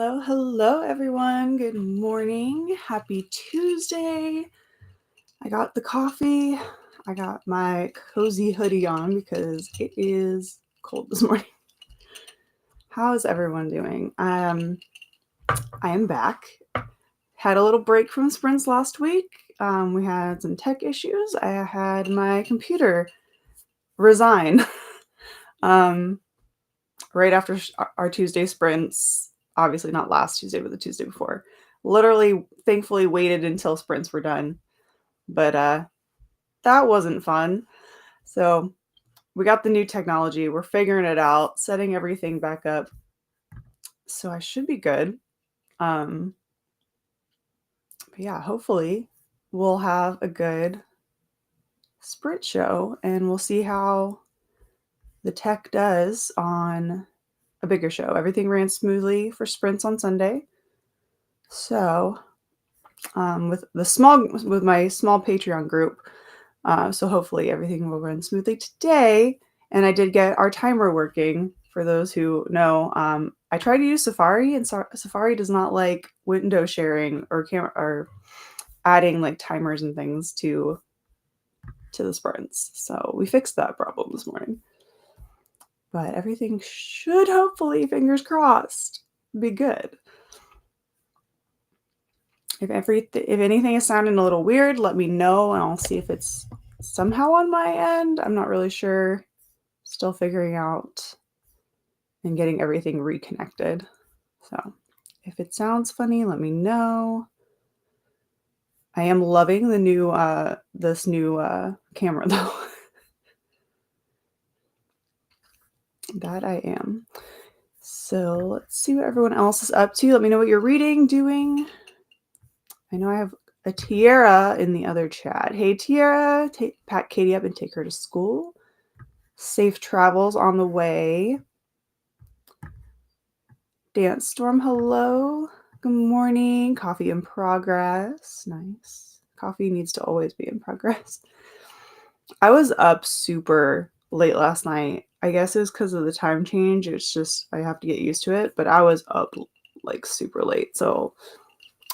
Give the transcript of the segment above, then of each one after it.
Hello, everyone. Good morning. Happy Tuesday. I got the coffee. I got my cozy hoodie on because it is cold this morning. How is everyone doing? I am back. Had a little break from sprints last week. We had some tech issues. I had my computer resign right after our Tuesday sprints. Obviously not last Tuesday, but the Tuesday before. Literally, thankfully, waited until sprints were done. But that wasn't fun. So we got the new technology. We're figuring it out, setting everything back up. So I should be good. But yeah, hopefully we'll have a good sprint show and we'll see how the tech does on a bigger show. Everything ran smoothly for sprints on Sunday. So with my small Patreon group, so hopefully everything will run smoothly today. And I did get our timer working. For those who know, I tried to use Safari, and Safari does not like window sharing or camera or adding like timers and things to the sprints. So we fixed that problem this morning. But everything should hopefully, fingers crossed, be good. If anything is sounding a little weird, let me know and I'll see if it's somehow on my end. I'm not really sure. Still figuring out and getting everything reconnected. So if it sounds funny, let me know. I am loving the new this new camera though. That I am. So let's see what everyone else is up to. Let me know what you're reading, doing. I know I have a Tiara in the other chat. Hey Tiara, pack Katie up and take her to school. Safe travels on the way. Dance Storm, hello. Good morning. Coffee in progress. Nice. Coffee needs to always be in progress. I was up super late last night. I guess it was because of the time change. It's just I have to get used to it. But I was up like super late. So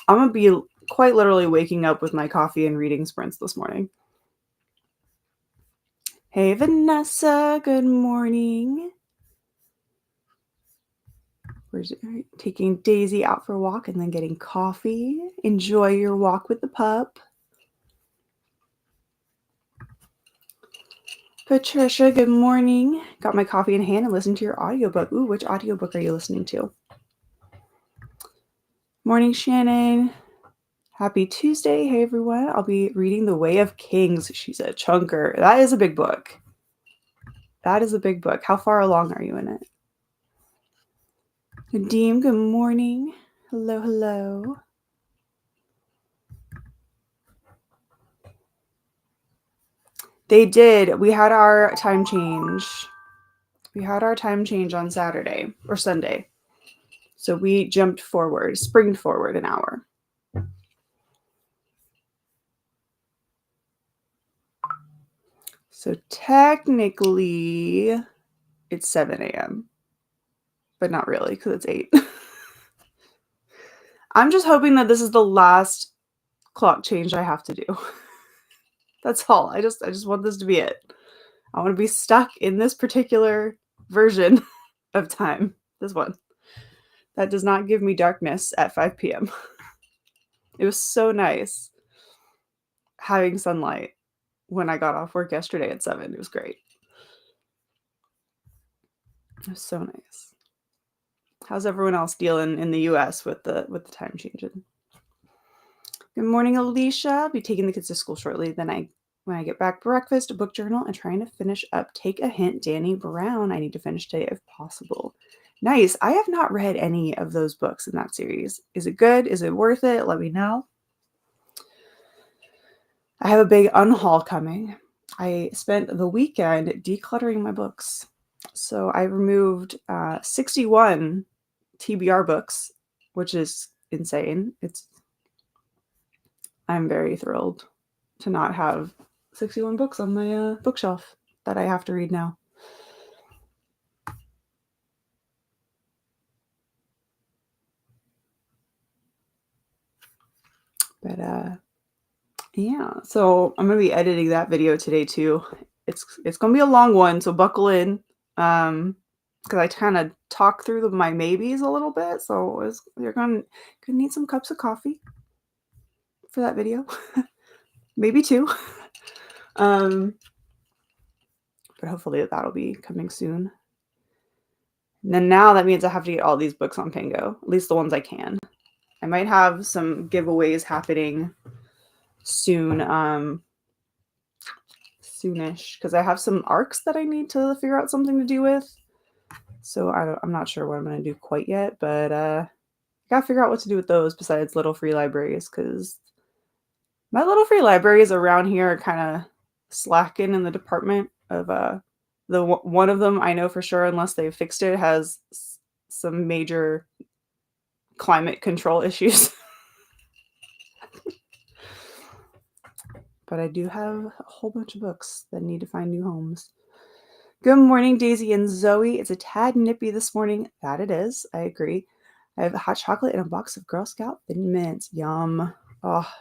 I'm going to be quite literally waking up with my coffee and reading sprints this morning. Hey, Vanessa. Good morning. We're taking Daisy out for a walk and then getting coffee. Enjoy your walk with the pup. Patricia, good morning. Got my coffee in hand and listened to your audiobook. Ooh, which audiobook are you listening to? Morning, Shannon. Happy Tuesday. Hey, everyone. I'll be reading The Way of Kings. She's a chunker. That is a big book. That is a big book. How far along are you in it? Nadeem, good morning. Hello, hello. They did. We had our time change. We had our time change on Saturday or Sunday. So we springed forward an hour. So technically it's 7 a.m. But not really because it's 8. I'm just hoping that this is the last clock change I have to do. That's all. I just want this to be it. I want to be stuck in this particular version of time. This one. That does not give me darkness at 5 p.m. It was so nice having sunlight when I got off work yesterday at 7. It was great. It was so nice. How's everyone else dealing in the US with the time changing? Good morning, Alicia. I'll be taking the kids to school shortly. Then when I get back, breakfast, a book journal, and trying to finish up Take a Hint, Danny Brown. I need to finish today if possible. Nice. I have not read any of those books in that series. Is it good? Is it worth it? Let me know. I have a big unhaul coming. I spent the weekend decluttering my books. So I removed 61 TBR books, which is insane. I'm very thrilled to not have 61 books on my bookshelf that I have to read now. But yeah, so I'm gonna be editing that video today too. It's gonna be a long one, so buckle in. Because I kind of talk through my maybes a little bit, so you're gonna need some cups of coffee for that video, maybe two. But hopefully that'll be coming soon. And then now that means I have to get all these books on Pango, at least the ones I can. I might have some giveaways happening soon, soonish, because I have some arcs that I need to figure out something to do with. So I'm not sure what I'm going to do quite yet, but I got to figure out what to do with those besides little free libraries, because my little free libraries around here are kind of slacking in the department of one of them I know for sure, unless they've fixed it, has some major climate control issues. But I do have a whole bunch of books that need to find new homes. Good morning, Daisy and Zoe. It's a tad nippy this morning. That it is. I agree. I have hot chocolate and a box of Girl Scout Thin Mints. Yum. Oh,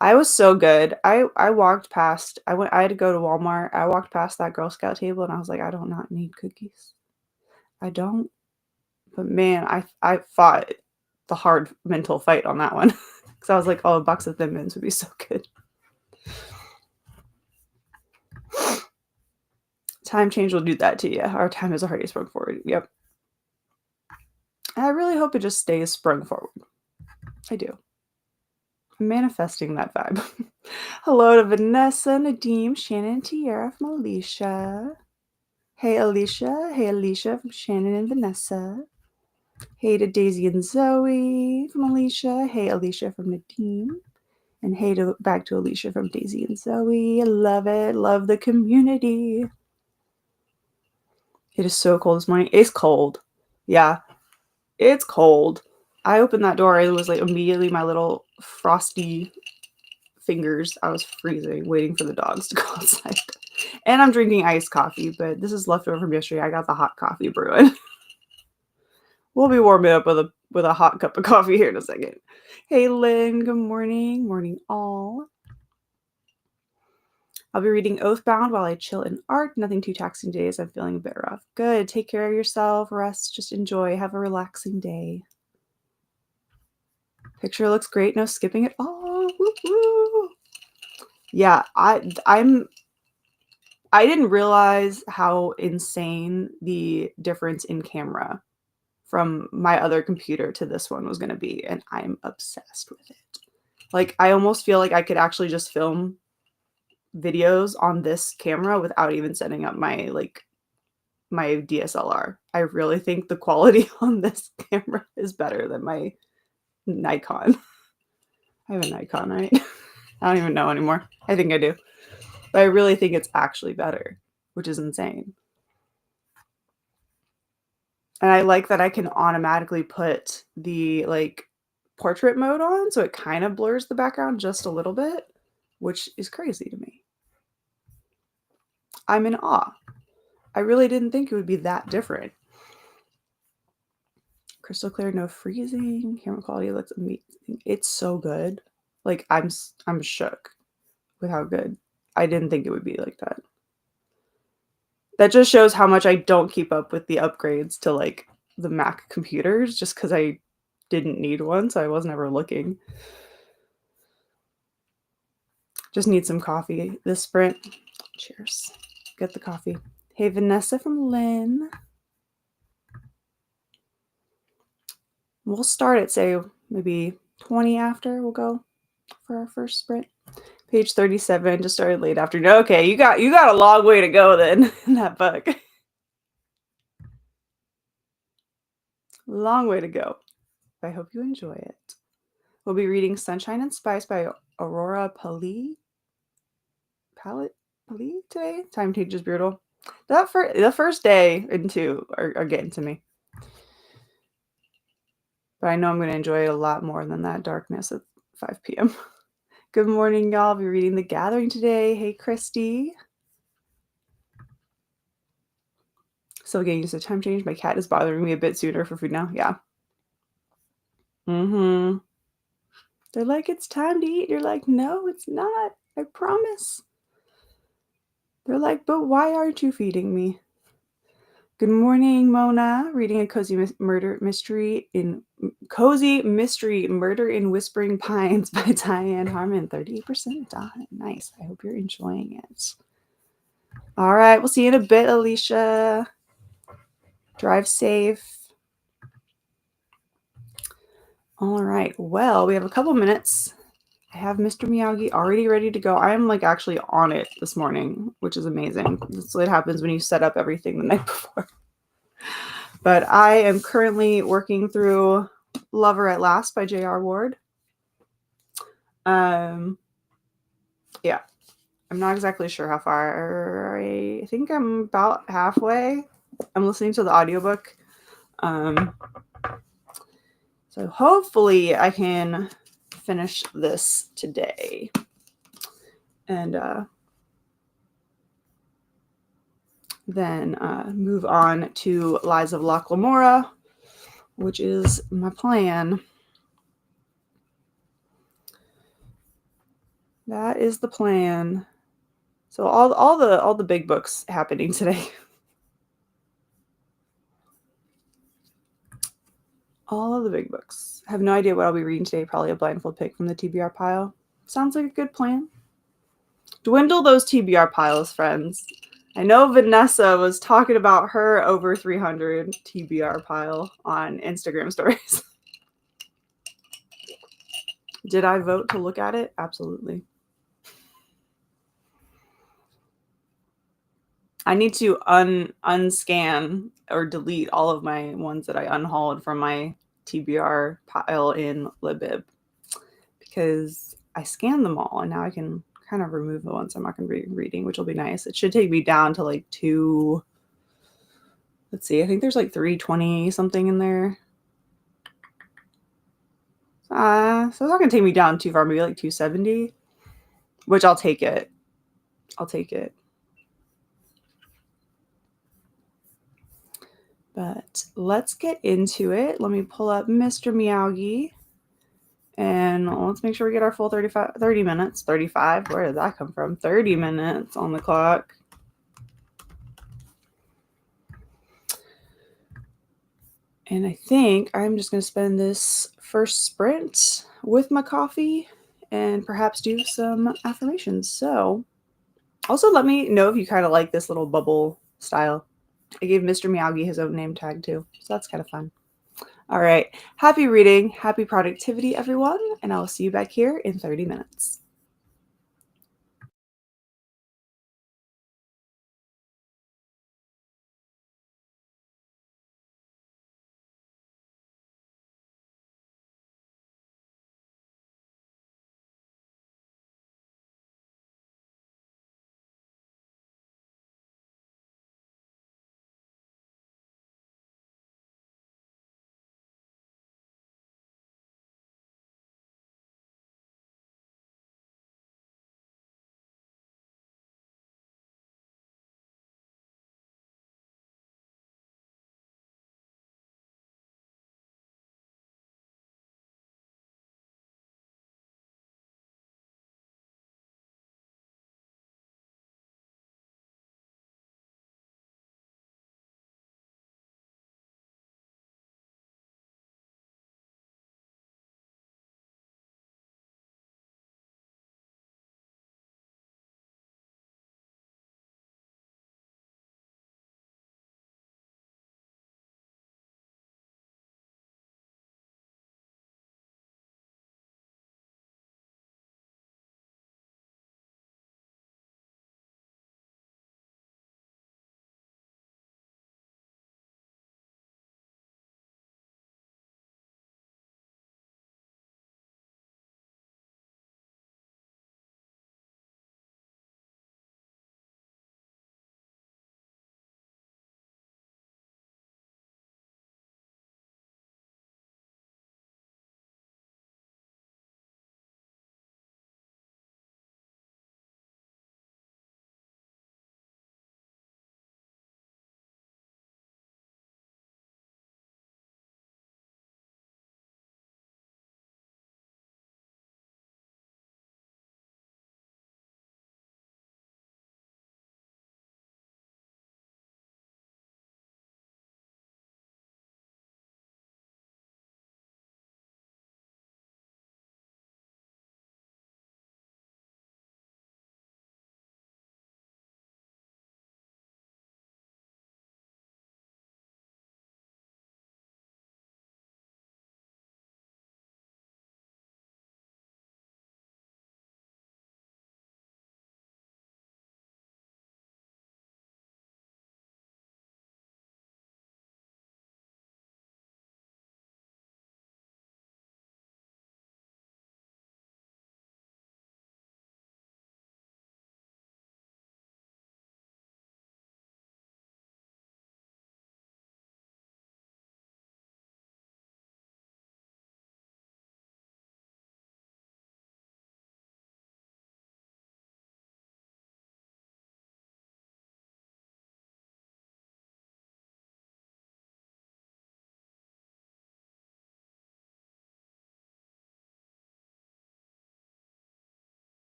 I was so good. I walked past. I had to go to Walmart. I walked past that Girl Scout table and I was like, I do not need cookies. I don't. But man, I fought the hard mental fight on that one because I was like, oh, a box of Thin Mints would be so good. Time change will do that to you. Our time is already sprung forward. Yep. I really hope it just stays sprung forward. I do. I'm manifesting that vibe. Hello to Vanessa, Nadim, Shannon, and Tiara from Alicia. Hey, Alicia. Hey, Alicia from Shannon and Vanessa. Hey to Daisy and Zoe from Alicia. Hey, Alicia from Nadim. And hey back to Alicia from Daisy and Zoe. I love it. Love the community. It is so cold this morning. It's cold. Yeah, it's cold. I opened that door. It was like immediately my little frosty fingers. I was freezing, waiting for the dogs to go outside. And I'm drinking iced coffee, but this is leftover from yesterday. I got the hot coffee brewing. We'll be warming up with a hot cup of coffee here in a second. Hey, Lynn. Good morning. Morning, all. I'll be reading Oathbound while I chill in art. Nothing too taxing today as I'm feeling a bit rough. Good. Take care of yourself. Rest. Just enjoy. Have a relaxing day. Picture looks great. No skipping at all. Woo woo. Yeah, I didn't realize how insane the difference in camera from my other computer to this one was going to be, and I'm obsessed with it. Like, I almost feel like I could actually just film videos on this camera without even setting up my DSLR. I really think the quality on this camera is better than my Nikon. I have a Nikon, right? I don't even know anymore. I think I do. But I really think it's actually better, which is insane. And I like that I can automatically put the portrait mode on, so it kind of blurs the background just a little bit, which is crazy to me. I'm in awe. I really didn't think it would be that different. Crystal clear, no freezing. Camera quality looks amazing. It's so good. Like, I'm shook with how good. I didn't think it would be like that. That just shows how much I don't keep up with the upgrades to the Mac computers, just because I didn't need one, so I wasn't ever looking. Just need some coffee this sprint. Cheers. Get the coffee. Hey, Vanessa from Lynn. We'll start at, say, maybe 20 after. We'll go for our first sprint. Page 37, just started late afternoon. Okay, you got a long way to go then in that book. Long way to go. I hope you enjoy it. We'll be reading Sunshine and Spice by Aurora Paley today. Time change is brutal. The first day and two are getting to me. But I know I'm going to enjoy it a lot more than that darkness at 5 p.m. Good morning, y'all. I'll be reading The Gathering today. Hey, Christy. Still getting used to time change. My cat is bothering me a bit sooner for food now. Yeah. They're like, it's time to eat. You're like, no, it's not. I promise. They're like, but why aren't you feeding me? Good morning, Mona. Reading a cozy murder mystery Murder in Whispering Pines by Diane Harmon. 38% done. Nice. I hope you're enjoying it. All right, we'll see you in a bit, Alicia. Drive safe. All right. Well, we have a couple minutes. I have Mr. Miyagi already ready to go. I am like actually on it this morning, which is amazing. That's what happens when you set up everything the night before. But I am currently working through Lover at Last by J.R. Ward. Yeah, I'm not exactly sure how far. I think I'm about halfway. I'm listening to the audiobook. So hopefully I can finish this today. And then move on to Lies of Locke Lamora, which is my plan. That is the plan. So all the big books happening today. All of the big books. I have no idea what I'll be reading today. Probably a blindfold pick from the TBR pile. Sounds like a good plan. Dwindle those TBR piles, friends. I know Vanessa was talking about her over 300 TBR pile on Instagram stories. Did I vote to look at it? Absolutely. I need to unscan or delete all of my ones that I unhauled from my TBR pile in Libib because I scanned them all and now I can kind of remove the ones I'm not going to be reading, which will be nice. It should take me down to like let's see, I think there's like 320 something in there. So it's not going to take me down too far, maybe like 270, which I'll take it. I'll take it. But let's get into it. Let me pull up Mr. Miyagi. And let's make sure we get our full 30 minutes. 35? Where did that come from? 30 minutes on the clock. And I think I'm just going to spend this first sprint with my coffee and perhaps do some affirmations. So also let me know if you kind of like this little bubble style. I gave Mr. Miyagi his own name tag too. So that's kind of fun. All right. Happy reading. Happy productivity, everyone. And I'll see you back here in 30 minutes.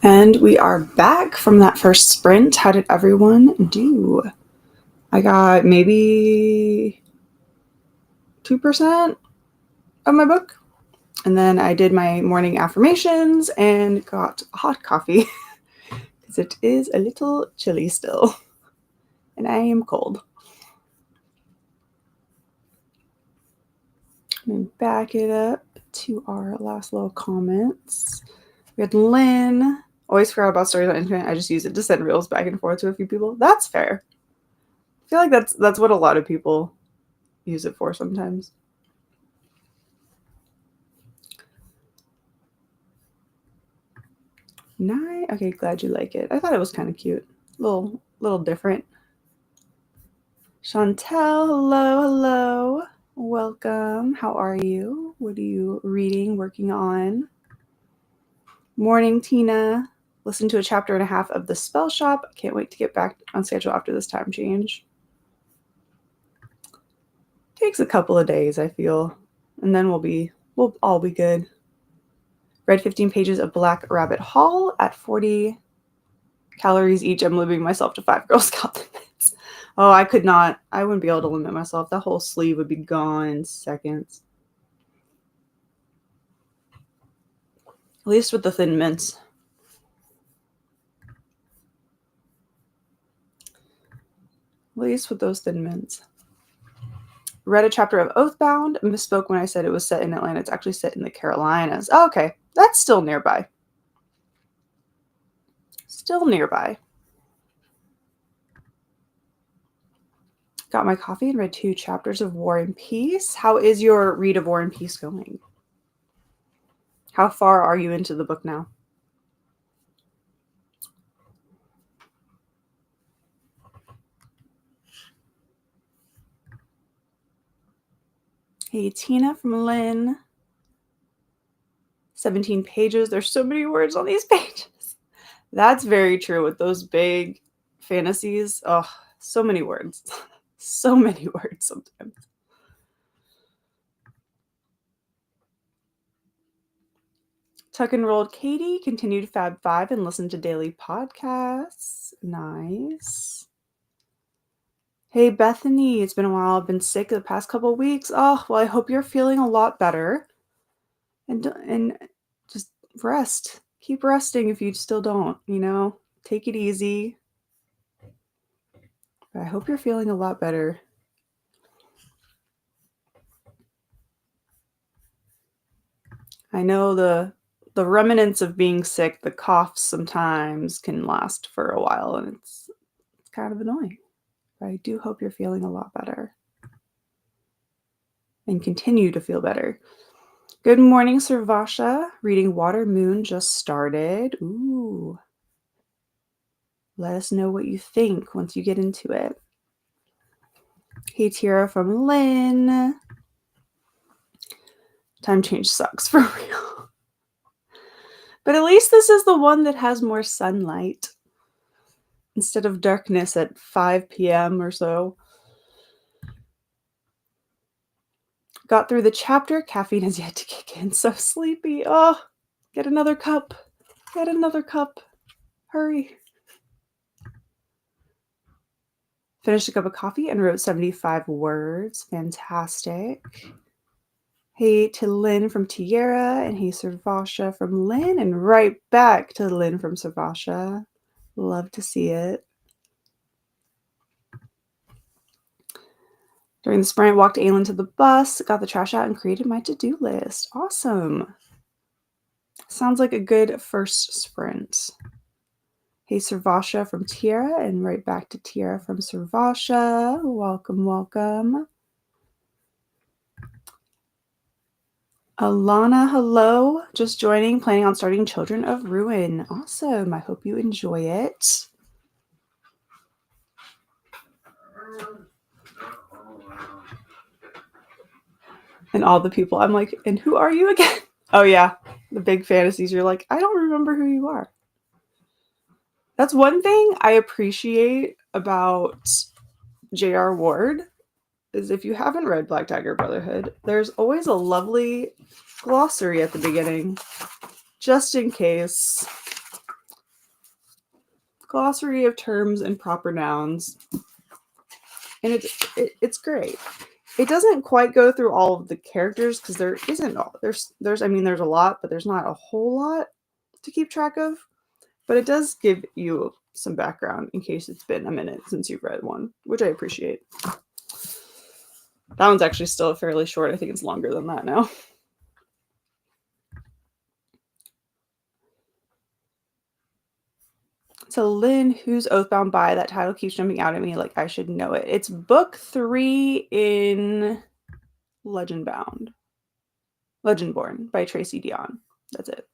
And we are back from that first sprint. How did everyone do? I got maybe 2% of my book. And then I did my morning affirmations and got hot coffee because it is a little chilly still. And I am cold. I'm going to back it up to our last little comments. We had Lynn. Always forgot about stories on the internet. I just use it to send reels back and forth to a few people. That's fair. I feel like that's what a lot of people use it for sometimes. Nice. Okay, glad you like it. I thought it was kind of cute. Little different. Chantel, hello. Welcome. How are you? What are you reading, working on? Morning, Tina. Listened to a chapter and a half of The Spell Shop. Can't wait to get back on schedule after this time change. Takes a couple of days, I feel. And then we'll all be good. Read 15 pages of Black Rabbit Hall at 40 calories each. I'm limiting myself to 5 Girl Scout limits. Oh, I wouldn't be able to limit myself. That whole sleeve would be gone in seconds. At least with the Thin Mints. At least with those Thin Mints. Read a chapter of Oathbound. Misspoke when I said it was set in Atlanta. It's actually set in the Carolinas. Oh, okay. That's still nearby. Got my coffee and read 2 chapters of War and Peace. How is your read of War and Peace going? How far are you into the book now? Hey, Tina from Lynn. 17 pages. There's so many words on these pages. That's very true with those big fantasies. Oh, so many words. So many words sometimes. Tuck and rolled Katie. Continued Fab 5 and listened to daily podcasts. Nice. Hey, Bethany. It's been a while. I've been sick the past couple of weeks. Oh, well, I hope you're feeling a lot better. And just rest. Keep resting if you still don't, take it easy. But I hope you're feeling a lot better. I know the remnants of being sick, the coughs sometimes can last for a while, and it's kind of annoying. But I do hope you're feeling a lot better and continue to feel better. Good morning, Sarvasha. Reading Water Moon just started. Ooh. Let us know what you think once you get into it. Hey, Tira from Lynn. Time change sucks for real. But at least this is the one that has more sunlight instead of darkness at 5 p.m. or so. Got through the chapter. Caffeine has yet to kick in. So sleepy. Oh, get another cup. Hurry. Finished a cup of coffee and wrote 75 words. Fantastic. Hey to Lynn from Tierra, and hey Sarvasha from Lynn, and right back to Lynn from Sarvasha. Love to see it. During the sprint, walked Aylin to the bus, got the trash out, and created my to-do list. Awesome. Sounds like a good first sprint. Hey Sarvasha from Tierra, and right back to Tierra from Sarvasha. Welcome. Alana, hello. Just joining, planning on starting Children of Ruin. Awesome. I hope you enjoy it. And all the people, I'm like, and who are you again? Oh yeah, the big fantasies. You're like, I don't remember who you are. That's one thing I appreciate about J.R. Ward is if you haven't read Black Tiger Brotherhood, there's always a lovely glossary at the beginning, just in case glossary of terms and proper nouns. And it's great. It doesn't quite go through all of the characters because there isn't all there's I mean there's a lot, but there's not a whole lot to keep track of. But it does give you some background in case it's been a minute since you've read one, which I appreciate. That one's actually still fairly short. I think it's longer than that now. So Lynn, who's Oathbound by? That title keeps jumping out at me like I should know it. It's book 3 in Legendborn by Tracy Dion. That's it.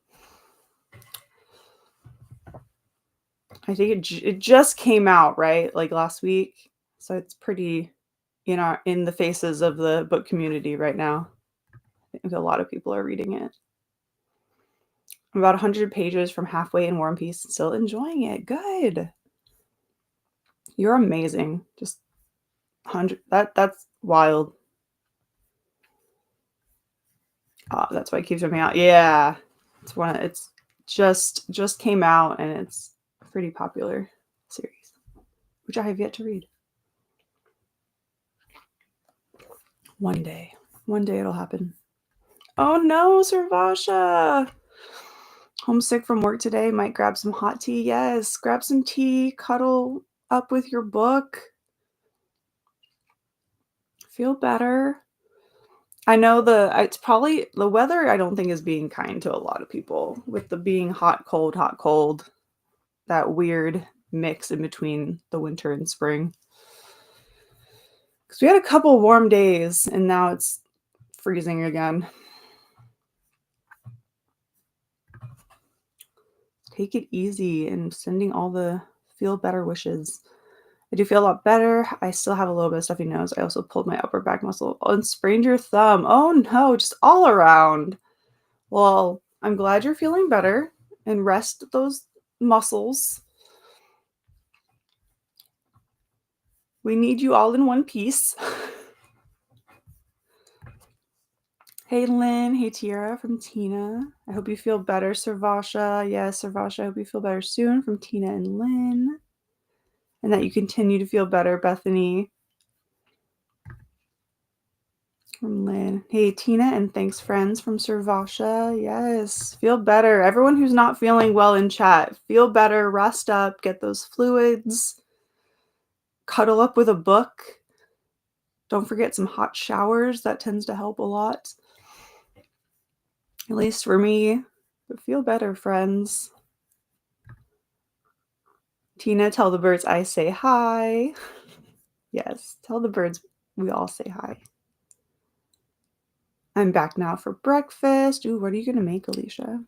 I think it just came out, right? Like last week. So it's pretty in the faces of the book community right now. I think a lot of people are reading it. I'm about 100 pages from halfway in War and Peace, still enjoying it. Good. You're amazing. Just 100. That's wild. That's why it keeps jumping out. Yeah. It's just came out and it's a pretty popular series, which I have yet to read. One day it'll happen. Oh no, Servasha. Homesick from work today. Might grab some hot tea. Yes, grab some tea, cuddle up with your book. Feel better. I know it's probably the weather I don't think is being kind to a lot of people with the being hot, cold, that weird mix in between the winter and spring. Because we had a couple warm days and now it's freezing again. Take it easy and sending all the feel better wishes. I do feel a lot better. I still have a little bit of stuffy nose. I also pulled my upper back muscle and sprained your thumb. Oh no, just all around. Well, I'm glad you're feeling better and rest those muscles. We need you all in one piece. Hey Lynn, hey Tiara from Tina. I hope you feel better, Servasha. Yes, Servasha, I hope you feel better soon from Tina and Lynn. And that you continue to feel better, Bethany. From Lynn. Hey, Tina, and thanks, friends, from Servasha. Yes, feel better. Everyone who's not feeling well in chat, feel better, rest up, get those fluids, cuddle up with a book. Don't forget some hot showers. That tends to help a lot. At least for me. But feel better, friends. Tina, tell the birds I say hi. Yes, tell the birds we all say hi. I'm back now for breakfast. Ooh, what are you going to make, Alicia?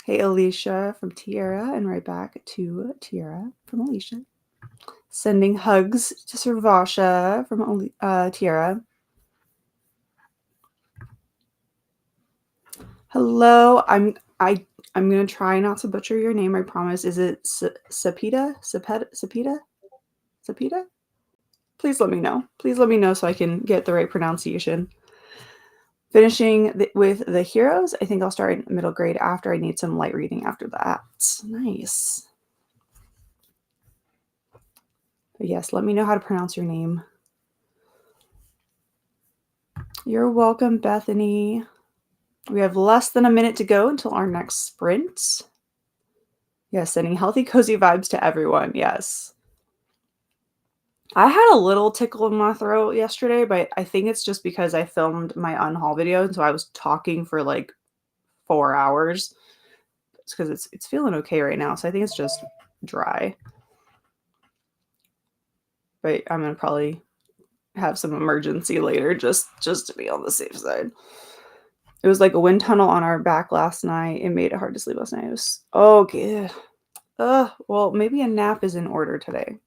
Hey, Alicia from Tiara, and right back to Tiara from Alicia. Sending hugs to Servasha from Tiara. Hello, I'm gonna try not to butcher your name. I promise. Is it Sapita? Sapita? Please let me know. Please let me know so I can get the right pronunciation. Finishing with the heroes. I think I'll start in middle grade after. I need some light reading after that. Nice. But yes, let me know how to pronounce your name. You're welcome, Bethany. We have less than a minute to go until our next sprint. Yes, sending healthy, cozy vibes to everyone. Yes. I had a little tickle in my throat yesterday, but I think it's just because I filmed my unhaul video, and so I was talking for like 4 hours. It's because it's feeling okay right now, so I think it's just dry. But I'm gonna probably have some emergency later just to be on the safe side. It was like a wind tunnel on our back last night. It made it hard to sleep last night. It was okay. Well, maybe a nap is in order today.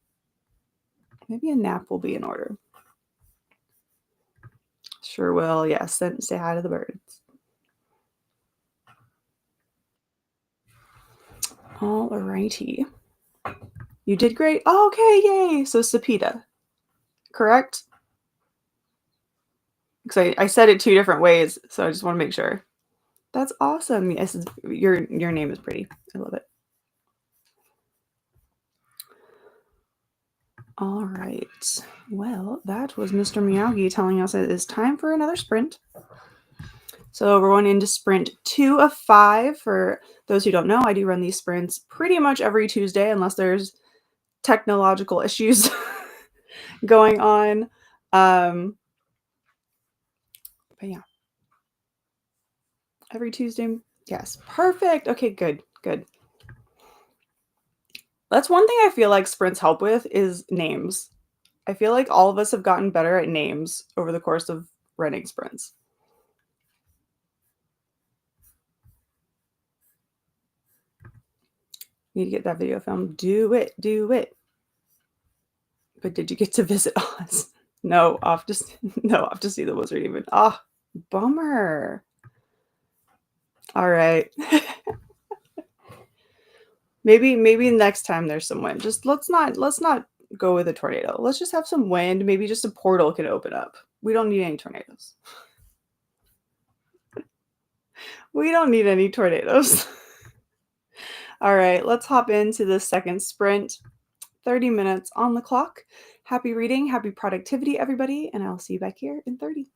Maybe a nap will be in order. Sure will. Yes, then say hi to the birds. All righty. You did great. Oh, okay, yay. So Sapita, correct? Because I said it 2 different ways, so I just want to make sure. That's awesome. Yes, your name is pretty. I love it. All right. Well, that was Mr. Miyagi telling us it is time for another sprint. So we're going into sprint 2 of 5. For those who don't know, I do run these sprints pretty much every Tuesday unless there's technological issues going on. But yeah. Every Tuesday. Yes. Perfect. Okay, good. Good. That's one thing I feel like sprints help with is names. I feel like all of us have gotten better at names over the course of running sprints. Need to get that video filmed. Do it. Do it. But did you get to visit Oz? No, off to see the wizard even. Ah, oh, bummer. All right. maybe next time there's some wind. Just let's not go with a tornado. Let's just have some wind. Maybe just a portal can open up. We don't need any tornadoes. We don't need any tornadoes. All right, let's hop into the second sprint. 30 minutes on the clock. Happy reading, happy productivity, everybody, and I'll see you back here in 30.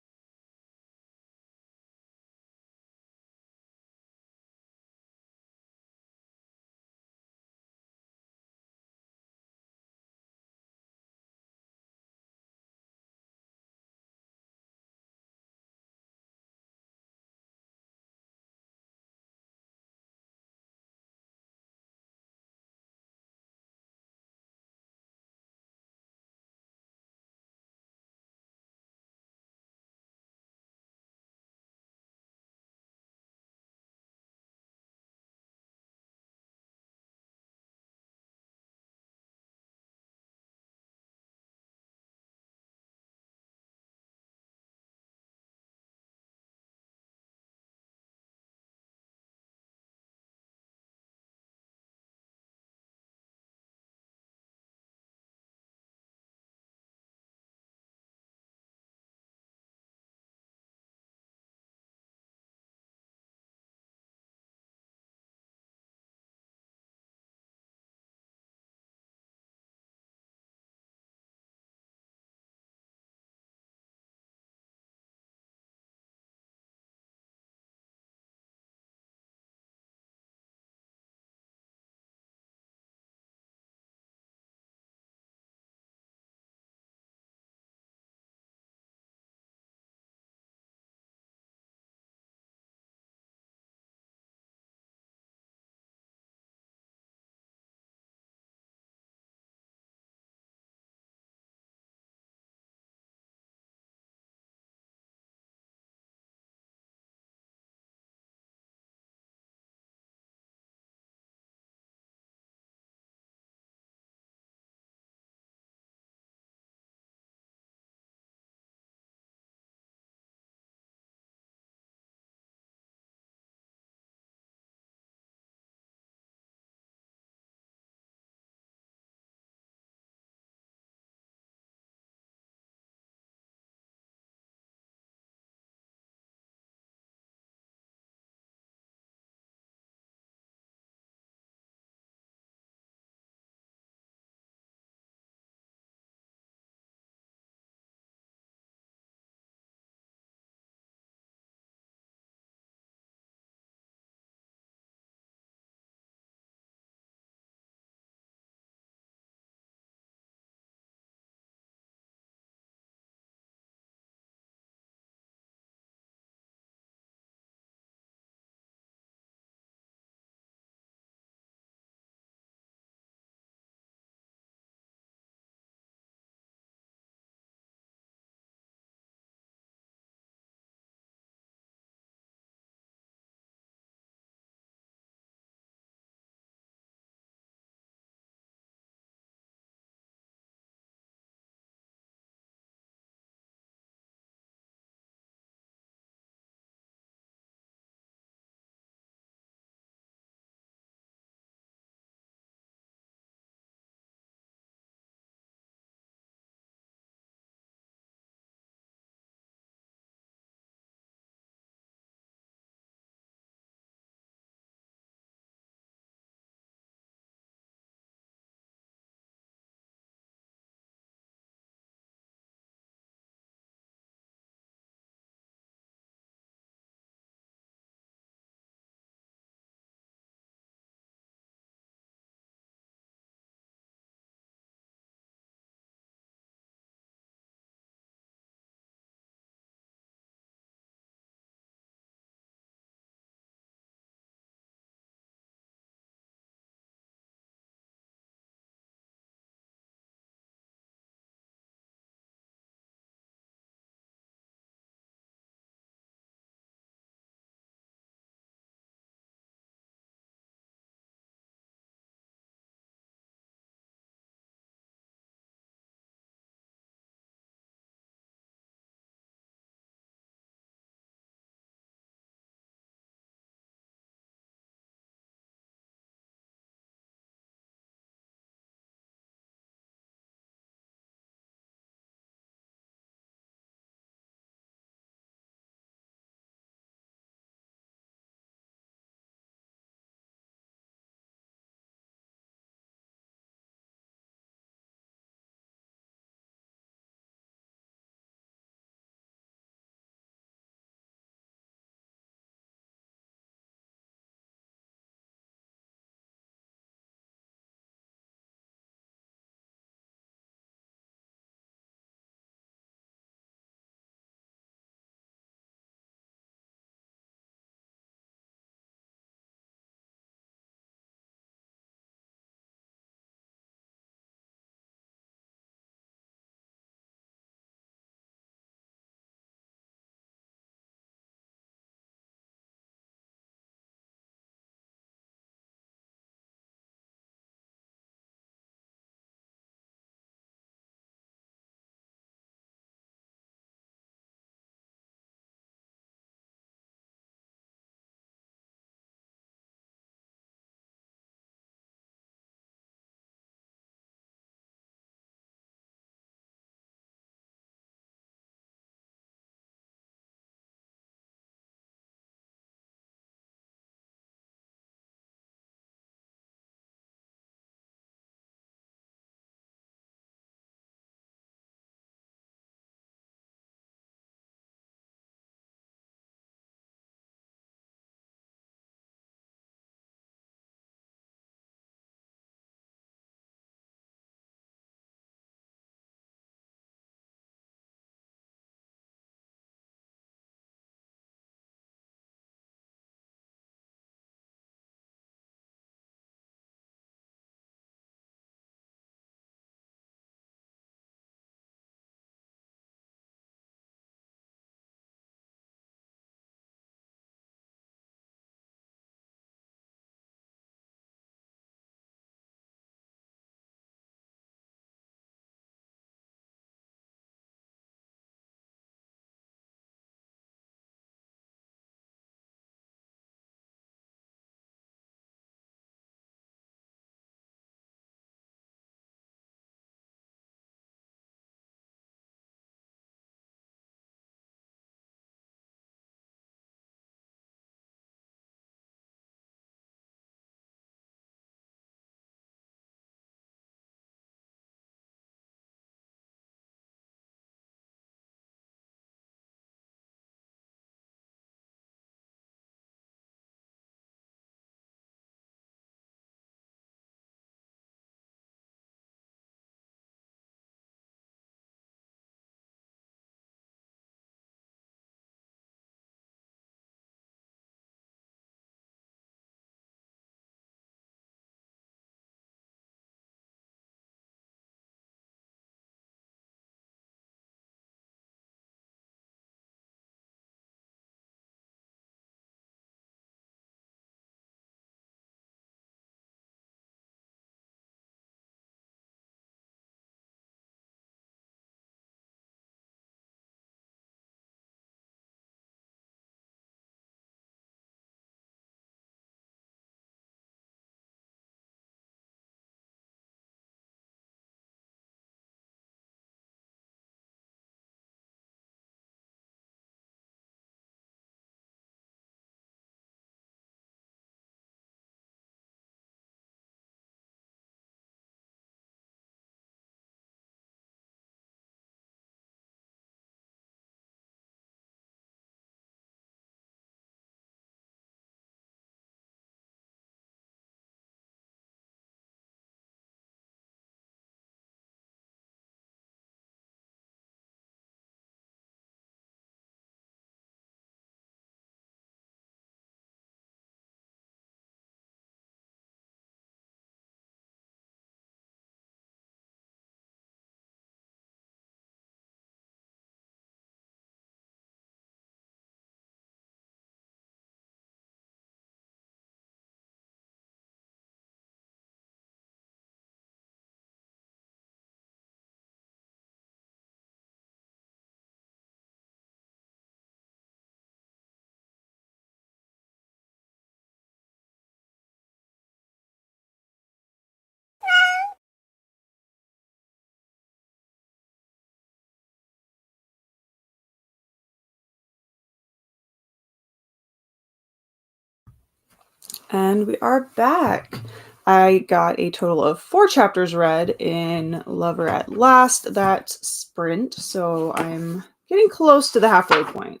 And we are back. I got a total of 4 chapters read in Lover at Last, that sprint, so I'm getting close to the halfway point.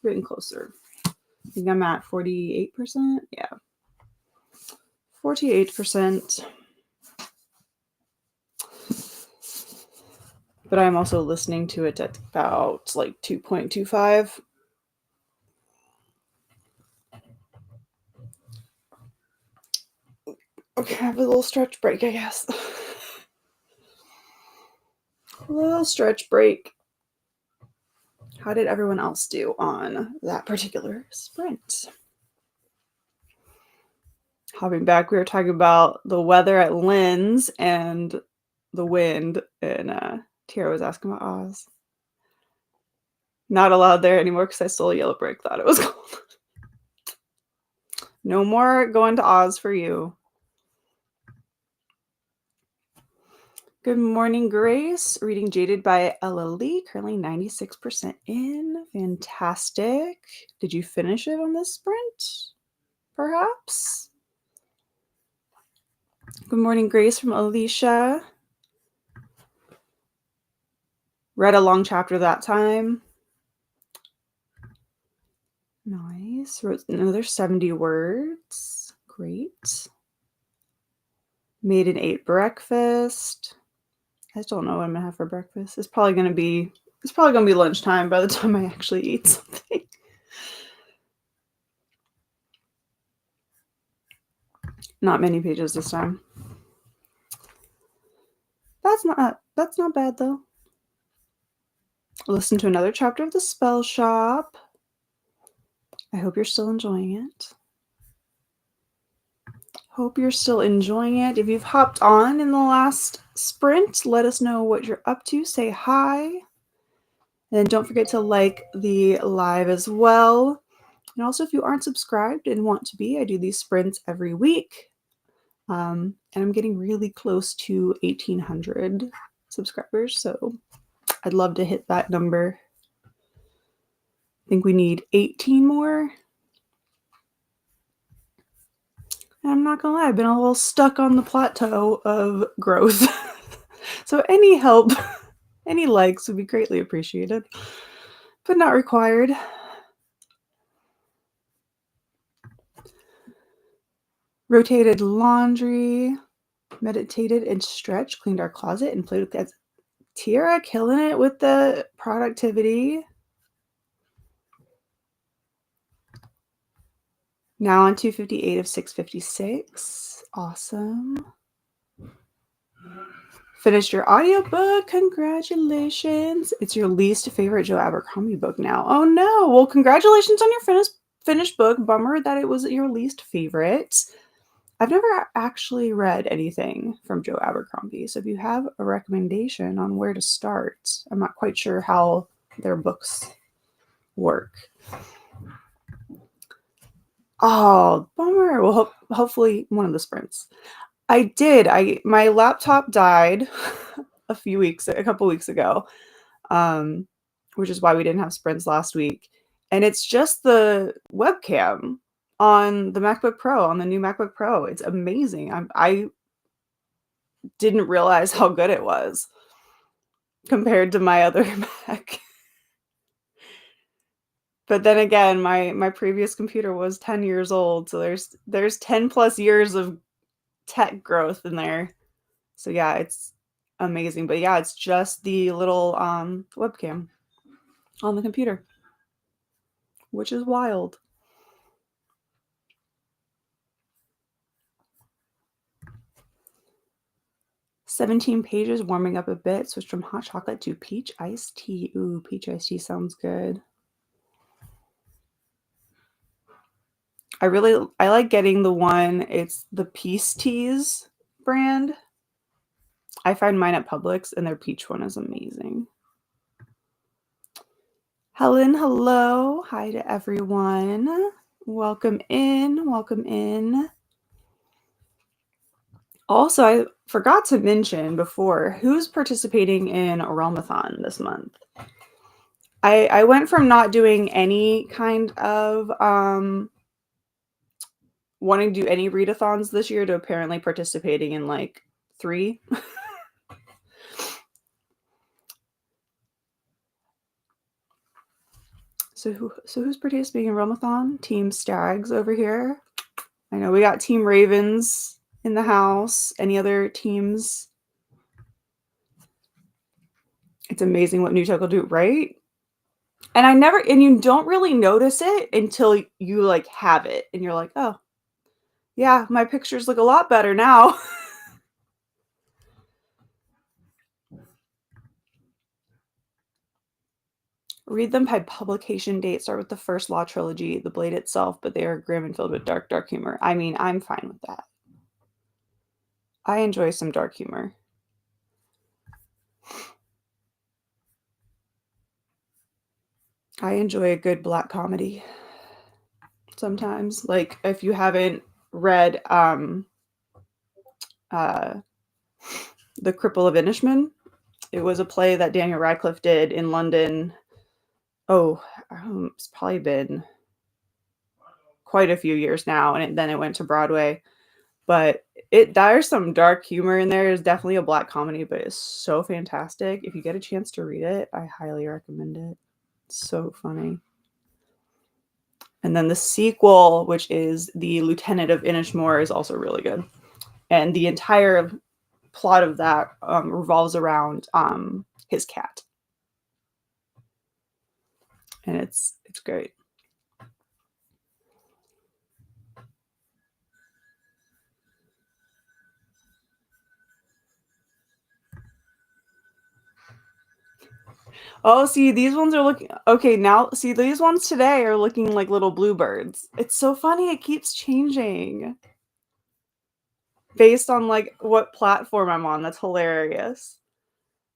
Getting closer. I think I'm at 48%. Yeah. 48%. But I'm also listening to it at about like 2.25. Okay, have a little stretch break, I guess. A little stretch break. How did everyone else do on that particular sprint? Hopping back, we were talking about the weather at Lynn's and the wind, and Tara was asking about Oz. Not allowed there anymore because I stole a yellow brick. Thought it was cold. No more going to Oz for you. Good morning, Grace. Reading Jaded by Ella Lee. Currently 96% in. Fantastic. Did you finish it on this sprint? Perhaps? Good morning, Grace from Alicia. Read a long chapter that time. Nice. Wrote another 70 words. Great. Made and ate breakfast. I just don't know what I'm gonna have for breakfast. It's probably gonna be lunchtime by the time I actually eat something. Not many pages this time. That's not bad though. Listen to another chapter of The Spell Shop. I hope you're still enjoying it. Hope you're still enjoying it. If you've hopped on in the last sprint, let us know what you're up to. Say hi. And don't forget to like the live as well. And also, if you aren't subscribed and want to be, I do these sprints every week. And I'm getting really close to 1,800 subscribers, so I'd love to hit that number. I think we need 18 more. And I'm not gonna lie, I've been a little stuck on the plateau of growth. So any help, any likes would be greatly appreciated, but not required. Rotated laundry, meditated and stretched, cleaned our closet, and played with cats. Tira killing it with the productivity. Now on 258 of 656. Awesome. Finished your audiobook. Congratulations. It's your least favorite Joe Abercrombie book now. Oh no. Well, congratulations on your finished book. Bummer that it was your least favorite. I've never actually read anything from Joe Abercrombie. So if you have a recommendation on where to start, I'm not quite sure how their books work. Oh, bummer. Well, hopefully one of the sprints. I did. My laptop died a couple weeks ago, which is why we didn't have sprints last week. And it's just the webcam on the MacBook Pro, on the new MacBook Pro. It's amazing. I didn't realize how good it was compared to my other Mac. But then again, my previous computer was 10 years old, so there's 10 plus years of tech growth in there. So yeah, it's amazing. But yeah, it's just the little webcam on the computer, which is wild. "17 pages, warming up a bit. Switched from hot chocolate to peach iced tea." Ooh, peach iced tea sounds good. I like getting the one, it's the Peace Teas brand. I find mine at Publix, and their peach one is amazing. Helen, hello. Hi to everyone. Welcome in. Welcome in. Also, I forgot to mention before, who's participating in REALMATHON this month? I went from not doing any kind of wanting to do any readathons this year to apparently participating in like 3. So who's participating in REALMATHON? Team Stags over here. I know we got Team Ravens in the house. Any other teams? It's amazing what New Tech will do, right? And you don't really notice it until you like have it and you're like, oh, yeah, my pictures look a lot better now. Read them by publication date. Start with the first Law trilogy, The Blade itself, but they are grim and filled with dark humor. I mean, I'm fine with that. I enjoy some dark humor. I enjoy a good black comedy sometimes. Like if you haven't read The Cripple of Inishmaan, it was a play that Daniel Radcliffe did in London. It's probably been quite a few years now, and then it went to Broadway. But there's some dark humor in there. It's definitely a black comedy, but it's so fantastic. If you get a chance to read it, I highly recommend it. It's so funny. And then the sequel, which is The Lieutenant of Inishmore, is also really good. And the entire plot of that revolves around his cat. And it's great. Oh, see, these ones are looking okay now. See, these ones today are looking like little bluebirds. It's so funny. It keeps changing based on like what platform I'm on. That's hilarious.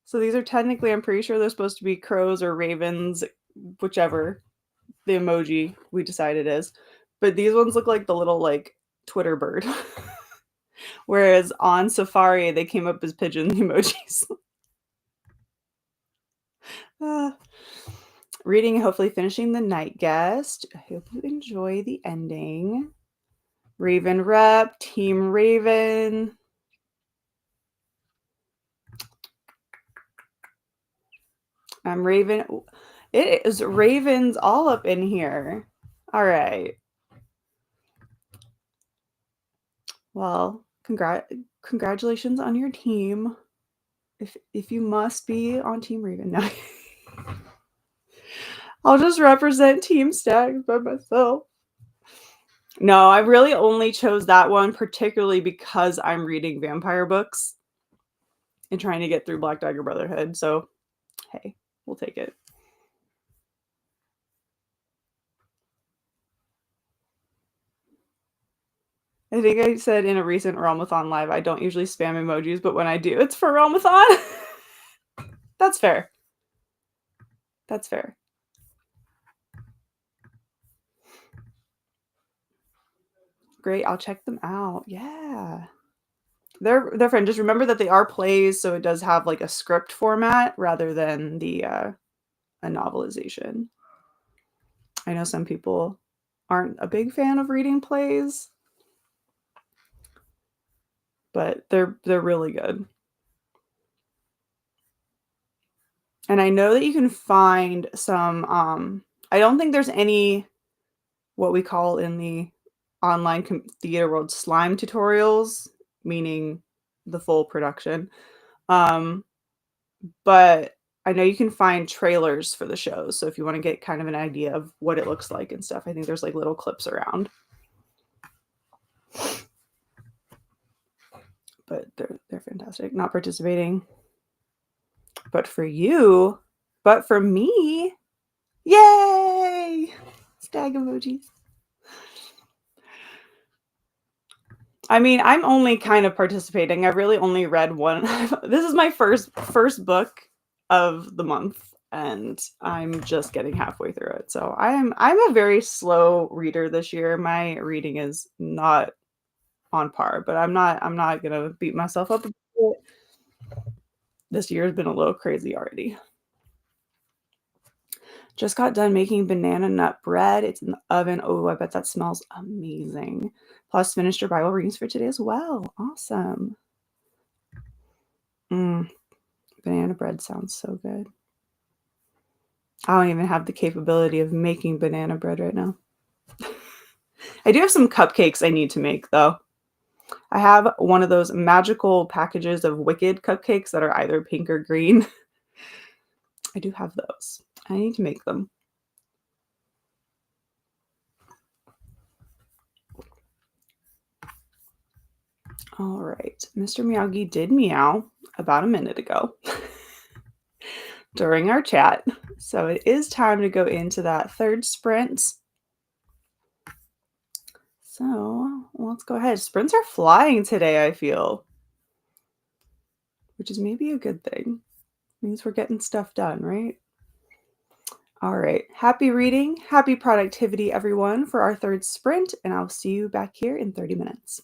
So these are technically, I'm pretty sure they're supposed to be crows or ravens, whichever the emoji we decide it is. But these ones look like the little like Twitter bird. Whereas on Safari, they came up as pigeon emojis. Reading and hopefully finishing The Night Guest. I hope you enjoy the ending. Raven Rep, Team Raven. I'm Raven. It is Ravens all up in here. All right. Well, congratulations on your team. If you must be on Team Raven now. I'll just represent Team Stags by myself. No, I really only chose that one particularly because I'm reading vampire books and trying to get through Black Dagger Brotherhood. So, hey, we'll take it. I think I said in a recent REALMATHON live, I don't usually spam emojis, but when I do, it's for REALMATHON. That's fair. That's fair. Great, I'll check them out. Yeah. They're fun. Just remember that they are plays, so it does have like a script format rather than a novelization. I know some people aren't a big fan of reading plays, but they're really good. And I know that you can find some I don't think there's any what we call in the online theater world slime tutorials, meaning the full production. But I know you can find trailers for the shows. So if you want to get kind of an idea of what it looks like and stuff, I think there's like little clips around. But they're fantastic. Not participating. But for you, but for me, yay! Stag emojis. I mean, I'm only kind of participating. I've really only read one. This is my first book of the month, and I'm just getting halfway through it. So I'm a very slow reader this year. My reading is not on par, but I'm not gonna beat myself up. This year has been a little crazy already. Just got done making banana nut bread. It's in the oven. Oh, I bet that smells amazing. Plus, finished your Bible readings for today as well. Awesome. Banana bread sounds so good. I don't even have the capability of making banana bread right now. I do have some cupcakes I need to make, though. I have one of those magical packages of Wicked cupcakes that are either pink or green. I do have those. I need to make them. All right. Mr. Miyagi did meow about a minute ago during our chat. So it is time to go into that third sprint. So let's go ahead. Sprints are flying today, I feel, which is maybe a good thing. Means we're getting stuff done, right? All right. Happy reading, happy productivity, everyone, for our third sprint, and I'll see you back here in 30 minutes.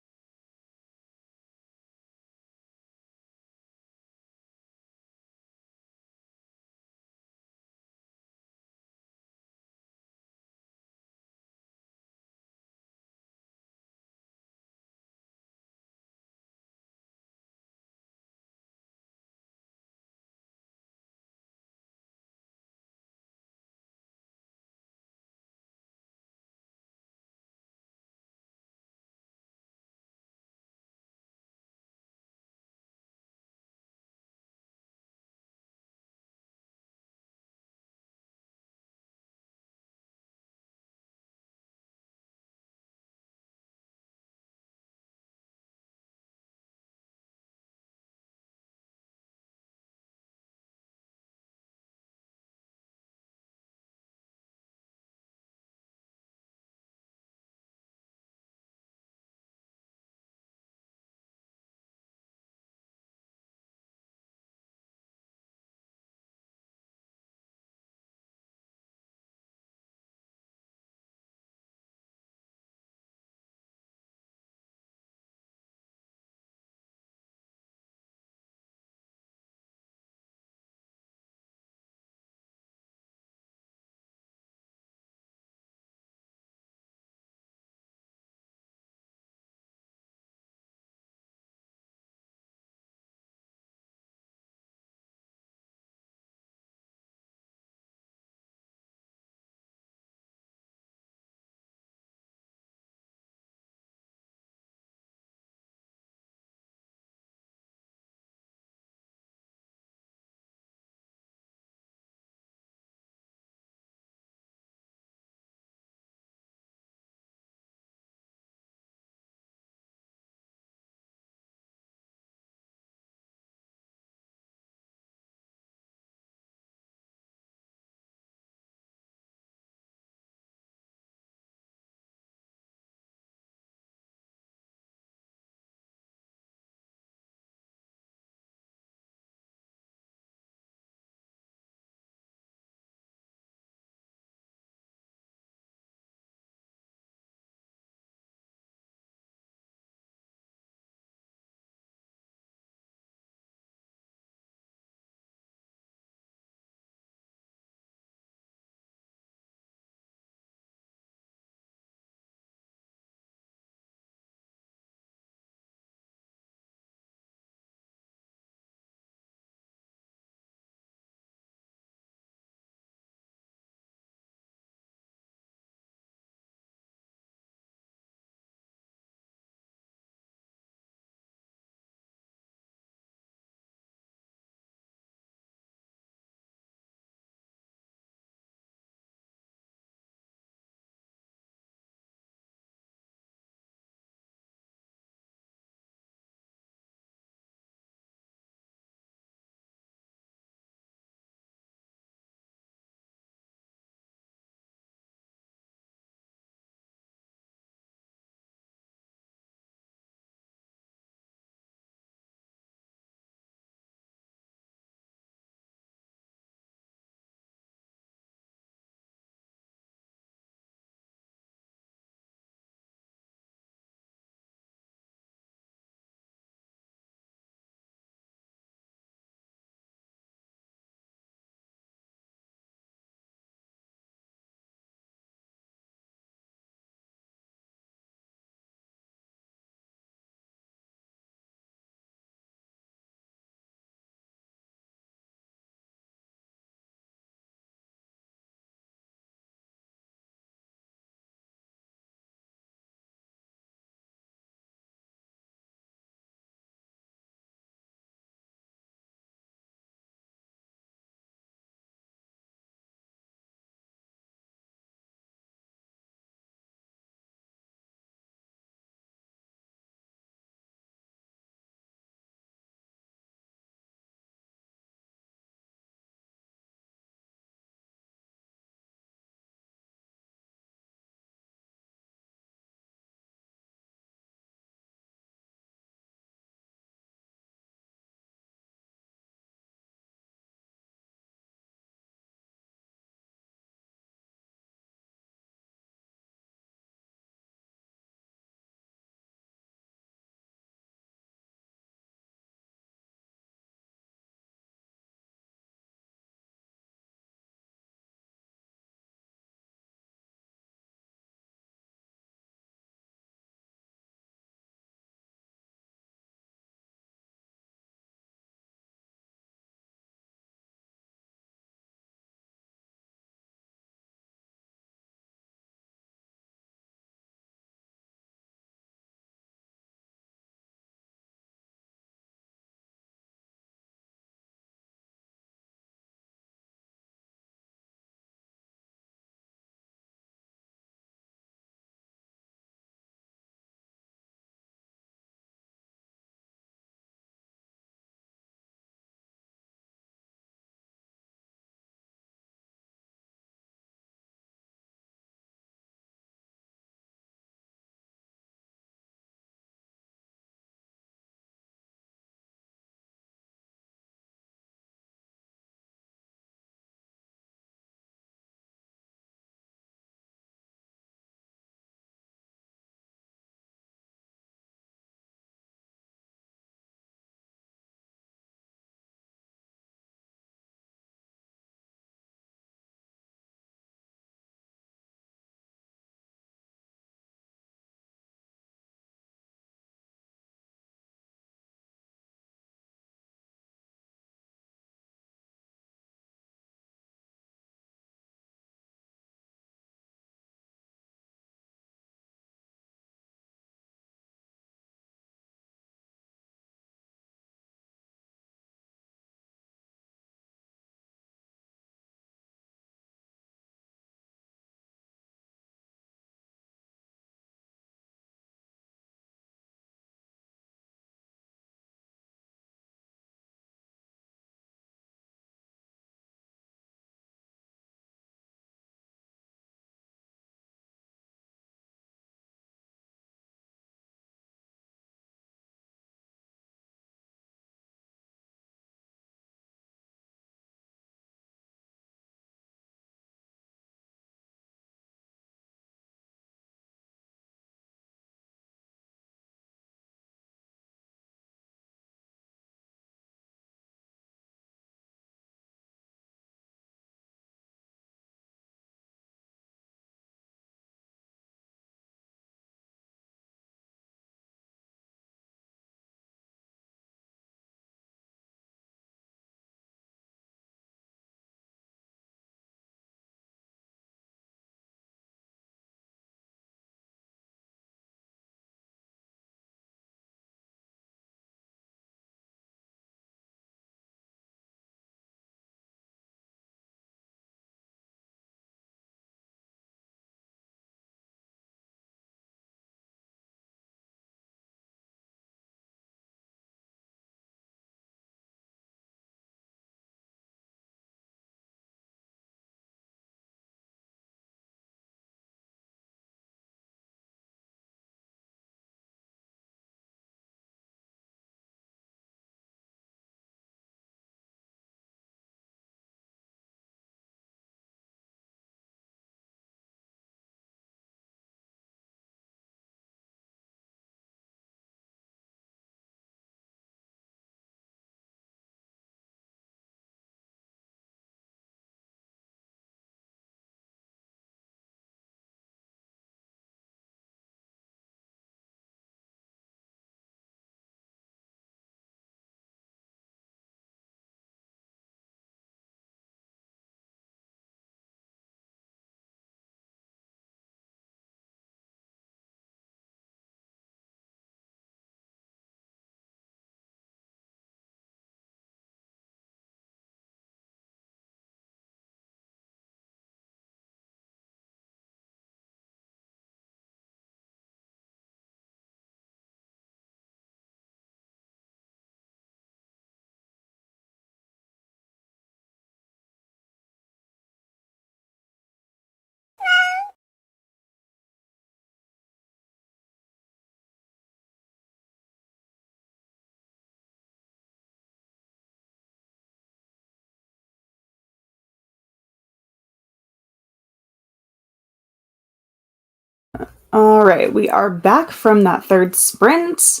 right, we are back from that third sprint.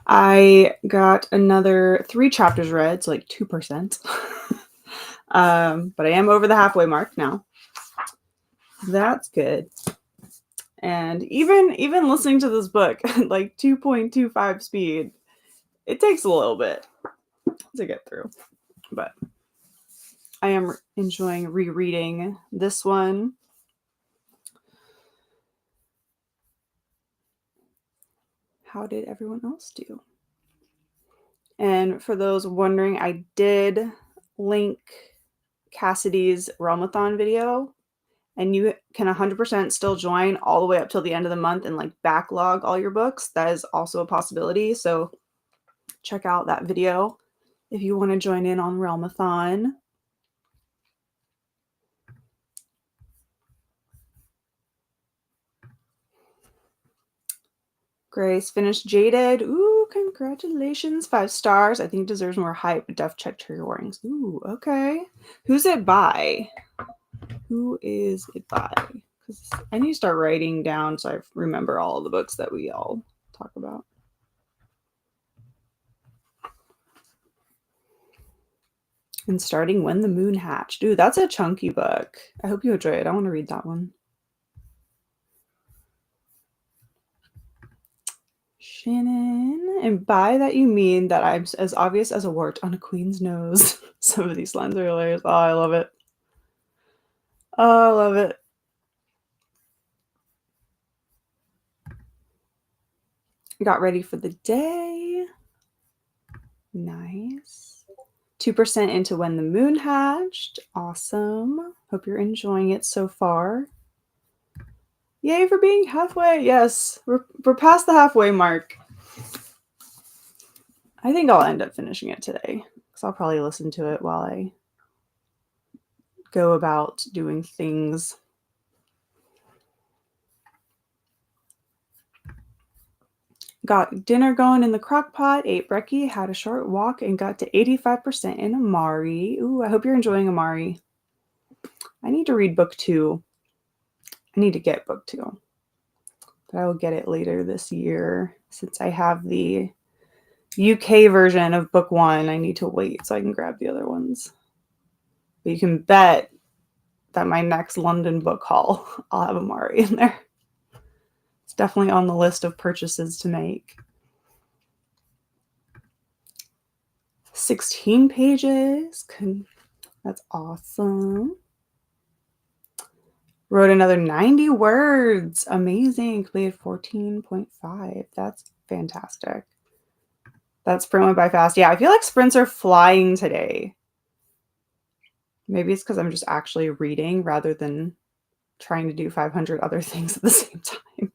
I got another 3 chapters read, so like 2%. But I am over the halfway mark now. That's good. And even listening to this book at like 2.25 speed, it takes a little bit to get through. But I am enjoying rereading this one. How did everyone else do? And for those wondering, I did link Cassidy's REALMATHON video, and you can 100% still join all the way up till the end of the month and like backlog all your books. That is also a possibility. So check out that video if you want to join in on REALMATHON. Grace finished Jaded. Ooh, congratulations. 5 stars. I think it deserves more hype. Def check trigger warnings. Ooh, okay. Who's it by? Who is it by? Because I need to start writing down so I remember all of the books that we all talk about. And starting When the Moon Hatched. Dude, that's a chunky book. I hope you enjoy it. I want to read that one. Shannon. And by that you mean that I'm as obvious as a wart on a queen's nose. Some of these lines are hilarious. Oh, I love it. Oh, I love it. Got ready for the day. Nice. 2% into When the Moon Hatched. Awesome. Hope you're enjoying it so far. Yay for being halfway. Yes, we're past the halfway mark. I think I'll end up finishing it today because I'll probably listen to it while I go about doing things. Got dinner going in the crock pot, ate brekkie, had a short walk, and got to 85% in Amari. Ooh, I hope you're enjoying Amari. I need to read book 2. I need to get book 2. But I will get it later this year since I have the UK version of book 1. I need to wait so I can grab the other ones. But you can bet that my next London book haul, I'll have Amari in there. It's definitely on the list of purchases to make. 16 pages. That's awesome. Wrote another 90 words. Amazing. Completed 14.5. That's fantastic. That sprint went by fast. Yeah, I feel like sprints are flying today. Maybe it's because I'm just actually reading rather than trying to do 500 other things at the same time.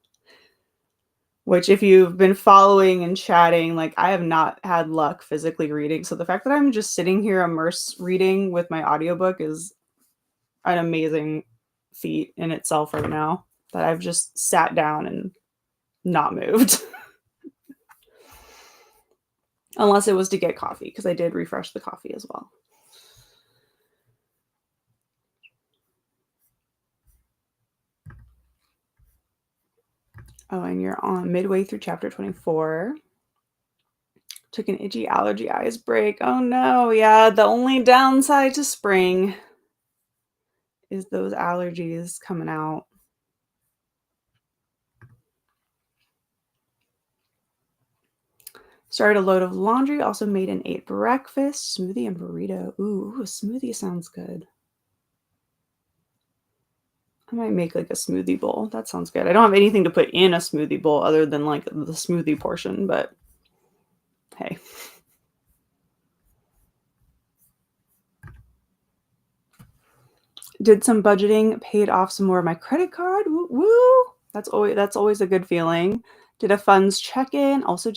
Which, if you've been following and chatting, like I have not had luck physically reading. So the fact that I'm just sitting here immersed reading with my audiobook is an amazing feat in itself right now, that I've just sat down and not moved. Unless it was to get coffee, because I did refresh the coffee as well. Oh, and you're on midway through chapter 24. Took an itchy allergy eyes break. Oh no, yeah, the only downside to spring is those allergies coming out. Started a load of laundry, also made and ate breakfast, smoothie and burrito. Ooh, a smoothie sounds good. I might make like a smoothie bowl. That sounds good. I don't have anything to put in a smoothie bowl other than like the smoothie portion, but hey. Did some budgeting, paid off some more of my credit card. Woo woo. That's always a good feeling. Did a funds check-in. Also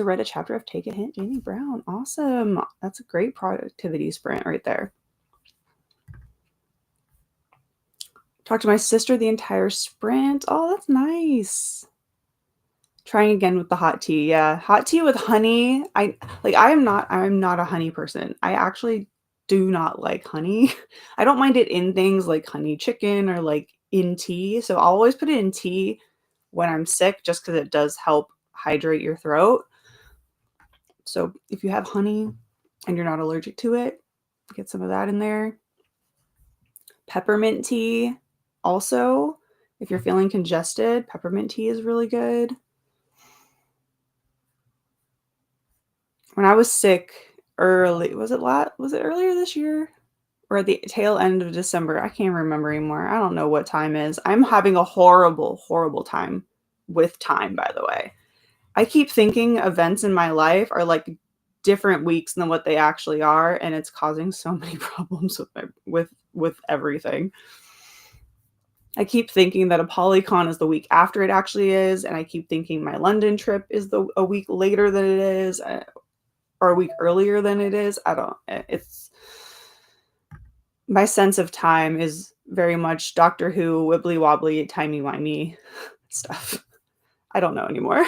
read a chapter of Take a Hint, Jamie Brown. Awesome. That's a great productivity sprint right there. Talked to my sister the entire sprint. Oh, that's nice. Trying again with the hot tea. Yeah, hot tea with honey. I'm not a honey person. I actually do not like honey. I don't mind it in things like honey chicken or like in tea. So I'll always put it in tea when I'm sick, just because it does help hydrate your throat. So if you have honey and you're not allergic to it, get some of that in there. Peppermint tea also, if you're feeling congested, peppermint tea is really good. When I was sick was it earlier this year? Or at the tail end of December? I can't remember anymore. I don't know what time is. I'm having a horrible, horrible time with time, by the way. I keep thinking events in my life are like different weeks than what they actually are, and it's causing so many problems with everything. I keep thinking that a Polycon is the week after it actually is, and I keep thinking my London trip is a week later than it is, or a week earlier than it is. It's my sense of time is very much Doctor Who, wibbly wobbly, timey wimey stuff. I don't know anymore.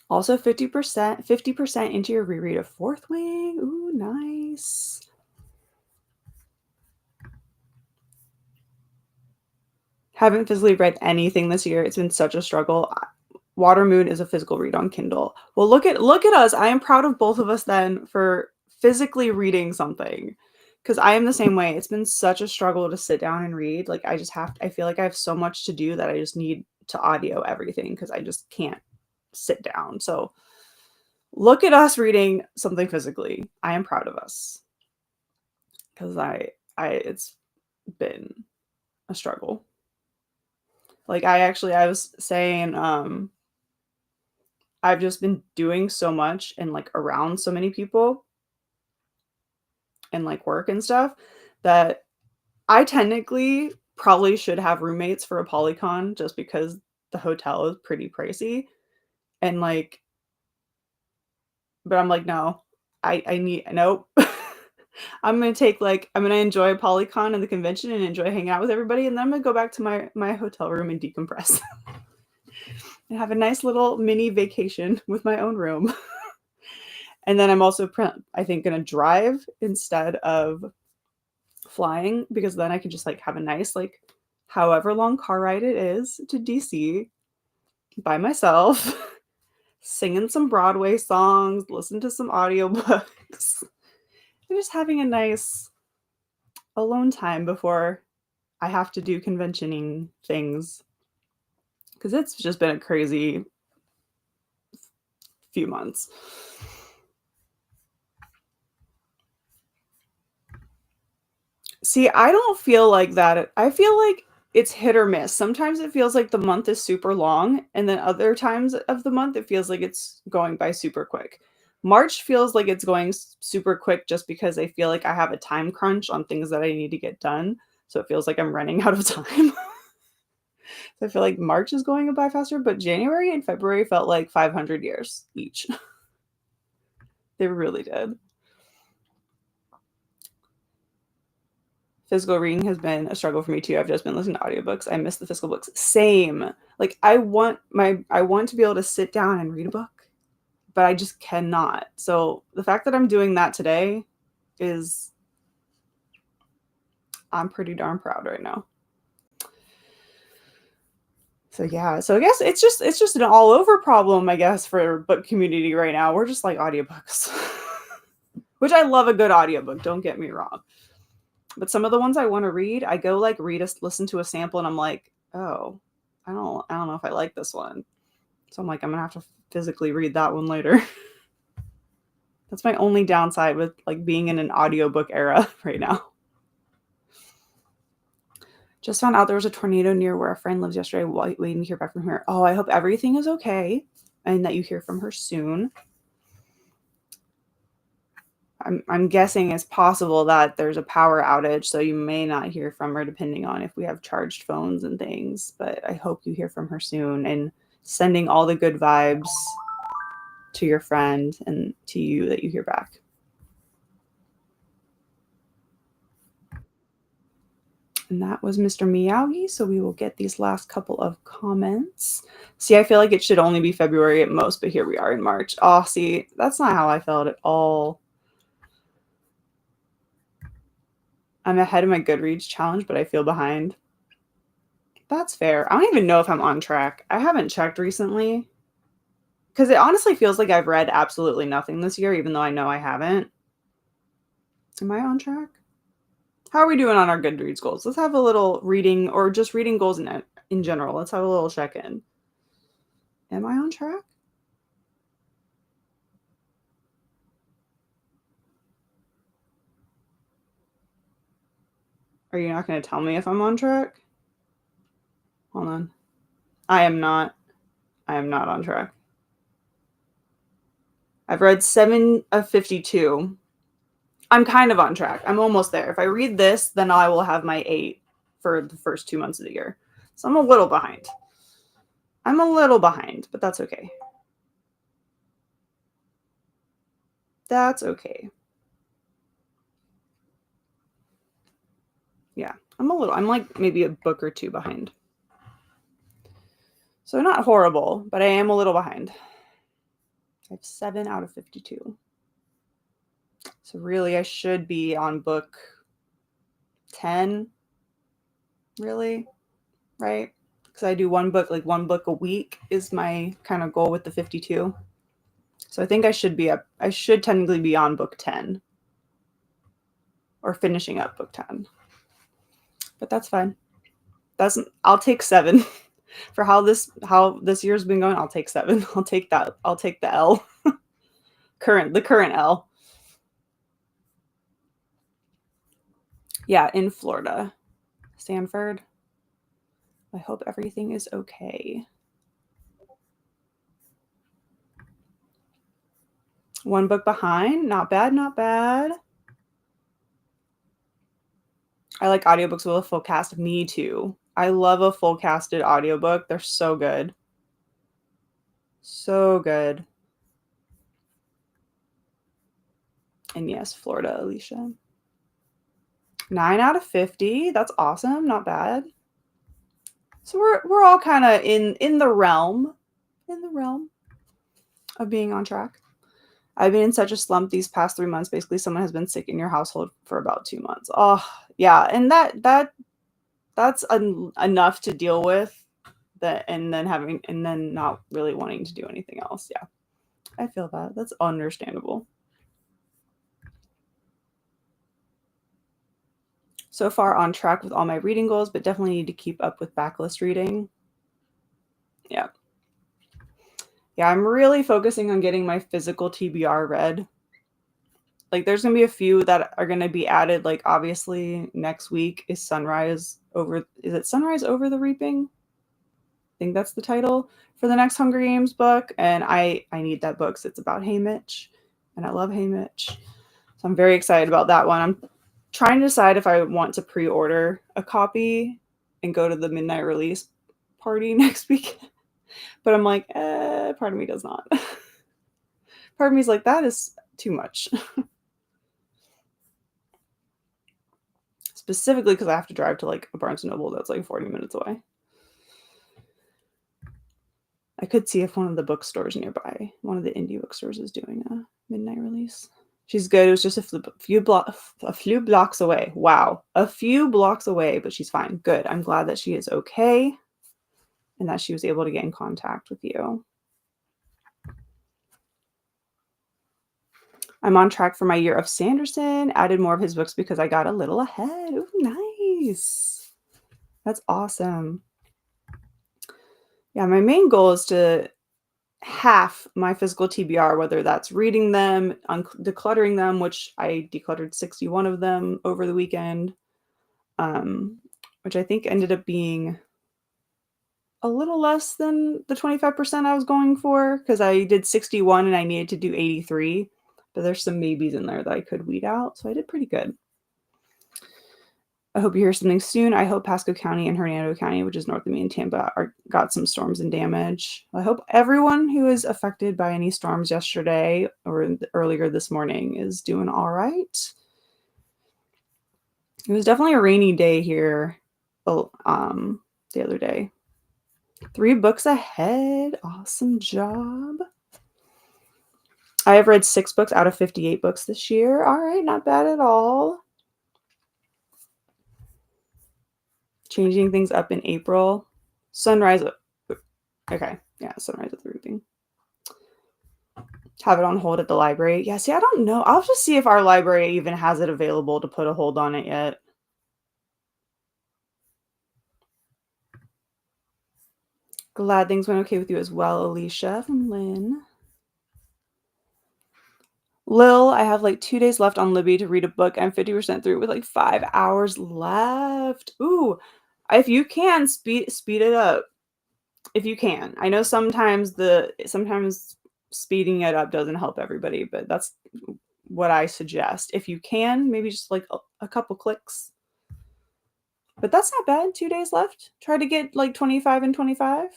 Also 50% into your reread of Fourth Wing. Ooh, nice. Haven't physically read anything this year. It's been such a struggle. Water Moon is a physical read on Kindle. Well, look at us. I am proud of both of us then for physically reading something, because I am the same way. It's been such a struggle to sit down and read. Like I feel like I have so much to do that I just need to audio everything because I just can't sit down. So look at us reading something physically. I am proud of us because it's been a struggle. Like I was saying, I've just been doing so much and like around so many people and like work and stuff that I technically probably should have roommates for a Polycon just because the hotel is pretty pricey. And like, but I'm like, no, nope. I'm going to enjoy Polycon and the convention and enjoy hanging out with everybody. And then I'm going to go back to my hotel room and decompress and have a nice little mini vacation with my own room. And then I'm also, I think, going to drive instead of flying, because then I can just like have a nice, like, however long car ride it is to DC by myself, singing some Broadway songs, listen to some audiobooks, and just having a nice alone time before I have to do conventioning things. Because it's just been a crazy few months. See, I don't feel like that. I feel like it's hit or miss. Sometimes it feels like the month is super long, and then other times of the month it feels like it's going by super quick. March feels like it's going super quick just because I feel like I have a time crunch on things that I need to get done. So it feels like I'm running out of time. So I feel like March is going by faster, but January and February felt like 500 years each. They really did. Physical reading has been a struggle for me too. I've just been listening to audiobooks. I miss the physical books. Same. Like I want to be able to sit down and read a book, but I just cannot. So the fact that I'm doing that today I'm pretty darn proud right now. So yeah, so I guess it's just an all over problem, I guess, for book community right now. We're just like audiobooks, which I love a good audiobook. Don't get me wrong. But some of the ones I want to read, I go like listen to a sample and I'm like, oh, I don't know if I like this one. So I'm like, I'm going to have to physically read that one later. That's my only downside with like being in an audiobook era right now. Just found out there was a tornado near where a friend lives yesterday, waiting to hear back from her. Oh, I hope everything is okay and that you hear from her soon. I'm guessing it's possible that there's a power outage, so you may not hear from her depending on if we have charged phones and things. But I hope you hear from her soon, and sending all the good vibes to your friend and to you that you hear back. And that was Mr. Miyagi, so we will get these last couple of comments. See, I feel like it should only be February at most, but here we are in March. Oh, see, that's not how I felt at all. I'm ahead of my Goodreads challenge, but I feel behind. That's fair. I don't even know if I'm on track. I haven't checked recently because it honestly feels like I've read absolutely nothing this year, even though I know I haven't. Am I on track? How are we doing on our Goodreads goals? Let's have a little reading, or just reading goals in general. Let's have a little check-in. Am I on track? Are you not going to tell me if I'm on track? Hold on. I am not. I am not on track. I've read 7 of 52. I'm kind of on track. I'm almost there. If I read this, then I will have my 8 for the first 2 months of the year. So I'm a little behind. But that's okay. That's okay. Yeah, I'm like maybe a book or 2 behind. So not horrible, but I am a little behind. I have 7 out of 52. So really, I should be on book 10, really, right? Because I do one book a week is my kind of goal with the 52. So I think I should technically be on book 10 or finishing up book 10. But that's fine. I'll take 7 for how this year's been going. I'll take 7. I'll take that. I'll take the L. the current L. Yeah, in Florida. Sanford. I hope everything is okay. One book behind. Not bad, not bad. I like audiobooks with a full cast. Me too. I love a full casted audiobook. They're so good. So good. And yes, Florida, Alicia. 9 out of 50. That's awesome. Not bad. So we're all kind of in the realm of being on track. I've been in such a slump these past 3 months. Basically, someone has been sick in your household for about 2 months. Oh, yeah, and that's enough to deal with. That and then not really wanting to do anything else. Yeah, I feel that. That's understandable. So far on track with all my reading goals, but definitely need to keep up with backlist reading. Yeah. Yeah, I'm really focusing on getting my physical TBR read. Like there's going to be a few that are going to be added. Like obviously next week is Sunrise Over the Reaping? I think that's the title for the next Hunger Games book. And I need that book. So it's about Haymitch and I love Haymitch. So I'm very excited about that one. I'm trying to decide if I want to pre-order a copy and go to the midnight release party next week. But I'm like, part of me does not. Part of me is like, that is too much. Specifically because I have to drive to like a Barnes & Noble that's like 40 minutes away. I could see if one of the bookstores nearby, one of the indie bookstores, is doing a midnight release. She's good. It was just a few blocks away. Wow. A few blocks away, but she's fine. Good. I'm glad that she is okay and that she was able to get in contact with you. I'm on track for my year of Sanderson. Added more of his books because I got a little ahead. Ooh, nice. That's awesome. Yeah, my main goal is to half my physical TBR, whether that's reading them, decluttering them, which I decluttered 61 of them over the weekend, which I think ended up being a little less than the 25% I was going for because I did 61 and I needed to do 83, but there's some maybes in there that I could weed out, so I did pretty good. I hope you hear something soon. I hope Pasco County and Hernando County, which is north of me in Tampa, got some storms and damage. I hope everyone who was affected by any storms yesterday or earlier this morning is doing all right. It was definitely a rainy day here the other day. 3 books ahead. Awesome job. I have read 6 books out of 58 books this year. All right, not bad at all. Changing things up in April. Sunrise. Okay. Yeah, sunrise at the reaping. Have it on hold at the library. Yeah, see, I don't know. I'll just see if our library even has it available to put a hold on it yet. Glad things went okay with you as well, Alicia from Lynn. Lil, I have like 2 days left on Libby to read a book. I'm 50% through with like 5 hours left. Ooh, if you can speed it up. If you can. I know sometimes speeding it up doesn't help everybody, but that's what I suggest. If you can, maybe just like a couple clicks. But that's not bad. 2 days left. Try to get like 25 and 25.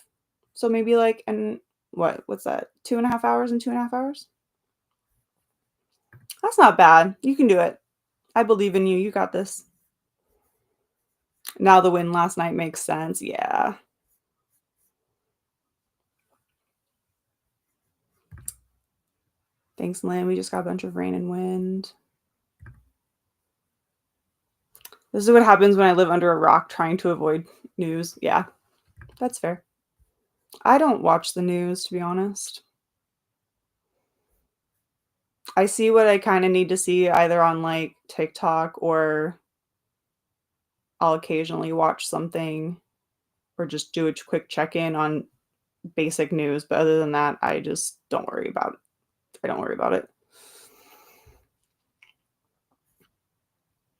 So maybe like, and what's that? 2.5 hours and 2.5 hours? That's not bad. You can do it. I believe in you. You got this. Now the win last night makes sense. Yeah. Thanks, Lynn. We just got a bunch of rain and wind. This is what happens when I live under a rock trying to avoid news. Yeah, that's fair. I don't watch the news, to be honest. I see what I kind of need to see either on like TikTok, or I'll occasionally watch something or just do a quick check-in on basic news. But other than that, I just don't worry about it. I don't worry about it.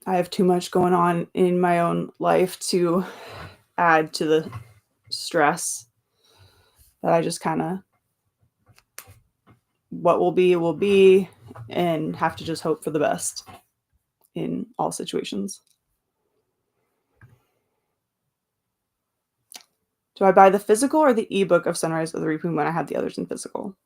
I have too much going on in my own life to add to the stress that I just kind of, what will be, and have to just hope for the best in all situations. Do I buy the physical or the ebook of Sunrise of the Reaping when I have the others in physical?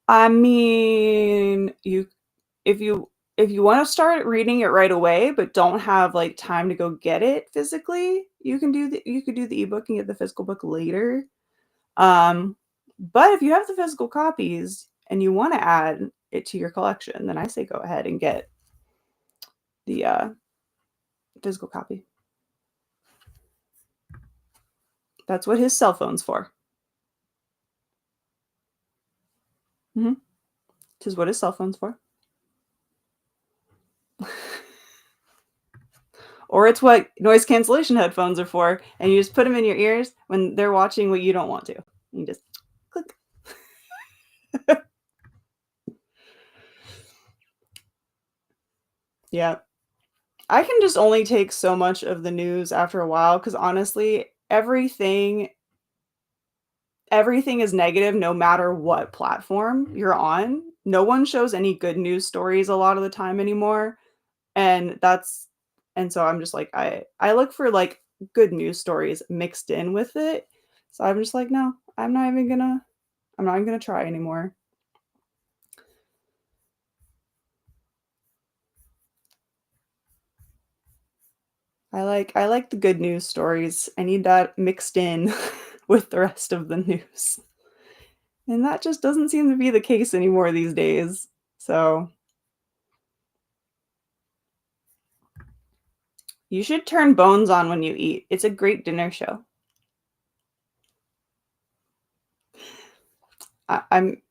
I mean, if you want to start reading it right away but don't have like time to go get it physically, you could do the ebook and get the physical book later. But if you have the physical copies and you want to add it to your collection, then I say go ahead and get the physical copy. That's what his cell phone's for. Mm-hmm. This is what his cell phone's for. Or it's what noise cancellation headphones are for, and you just put them in your ears when they're watching what you don't want to. You just click. Yeah. I can just only take so much of the news after a while, because honestly, everything is negative no matter what platform you're on. No one shows any good news stories a lot of the time anymore. And so I'm just like, I look for like good news stories mixed in with it. So I'm just like, no, I'm not even gonna try anymore. I like the good news stories. I need that mixed in with the rest of the news. And that just doesn't seem to be the case anymore these days. So you should turn Bones on when you eat. It's a great dinner show. I'm,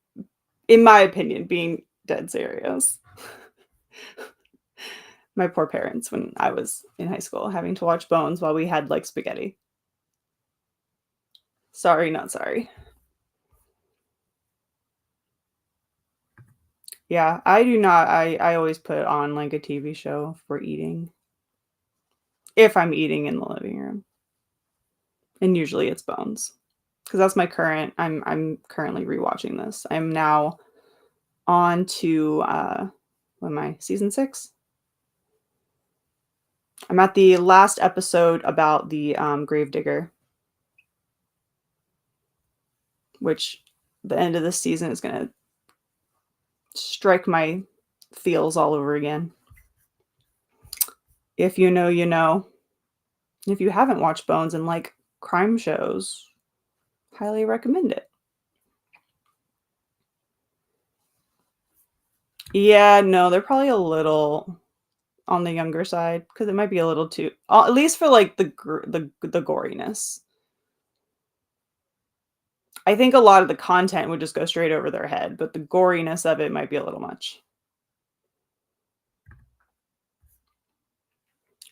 in my opinion, being dead serious. My poor parents when I was in high school having to watch Bones while we had like spaghetti. Sorry, not sorry. Yeah, I do not. I always put on like a TV show for eating. If I'm eating in the living room. And usually it's Bones. Because that's my current, I'm currently rewatching this. I'm now on to what am I, season 6? I'm at the last episode about the gravedigger, which the end of this season is gonna strike my feels all over again. If you know, you know. If you haven't watched Bones and like crime shows, highly recommend it. Yeah, no, they're probably a little on the younger side because it might be a little too, at least for like the goriness. I think a lot of the content would just go straight over their head, but the goriness of it might be a little much.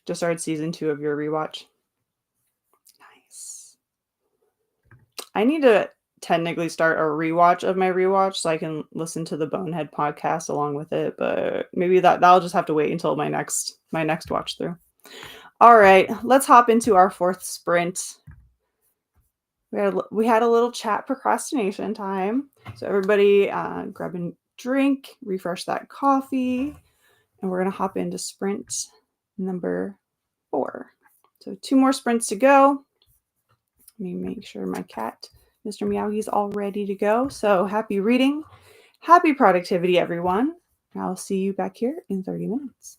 Just started season 2 of your rewatch. Nice. I need to technically start a rewatch of my rewatch so I can listen to the Bonehead podcast along with it, but maybe that'll just have to wait until my next watch through. All right, let's hop into our 4th sprint. We had a little chat procrastination time. So everybody grab a drink, refresh that coffee, and we're going to hop into sprint number 4. So 2 more sprints to go. Let me make sure my cat, Mr. Meowgie's all ready to go. So happy reading. Happy productivity, everyone. I'll see you back here in 30 minutes.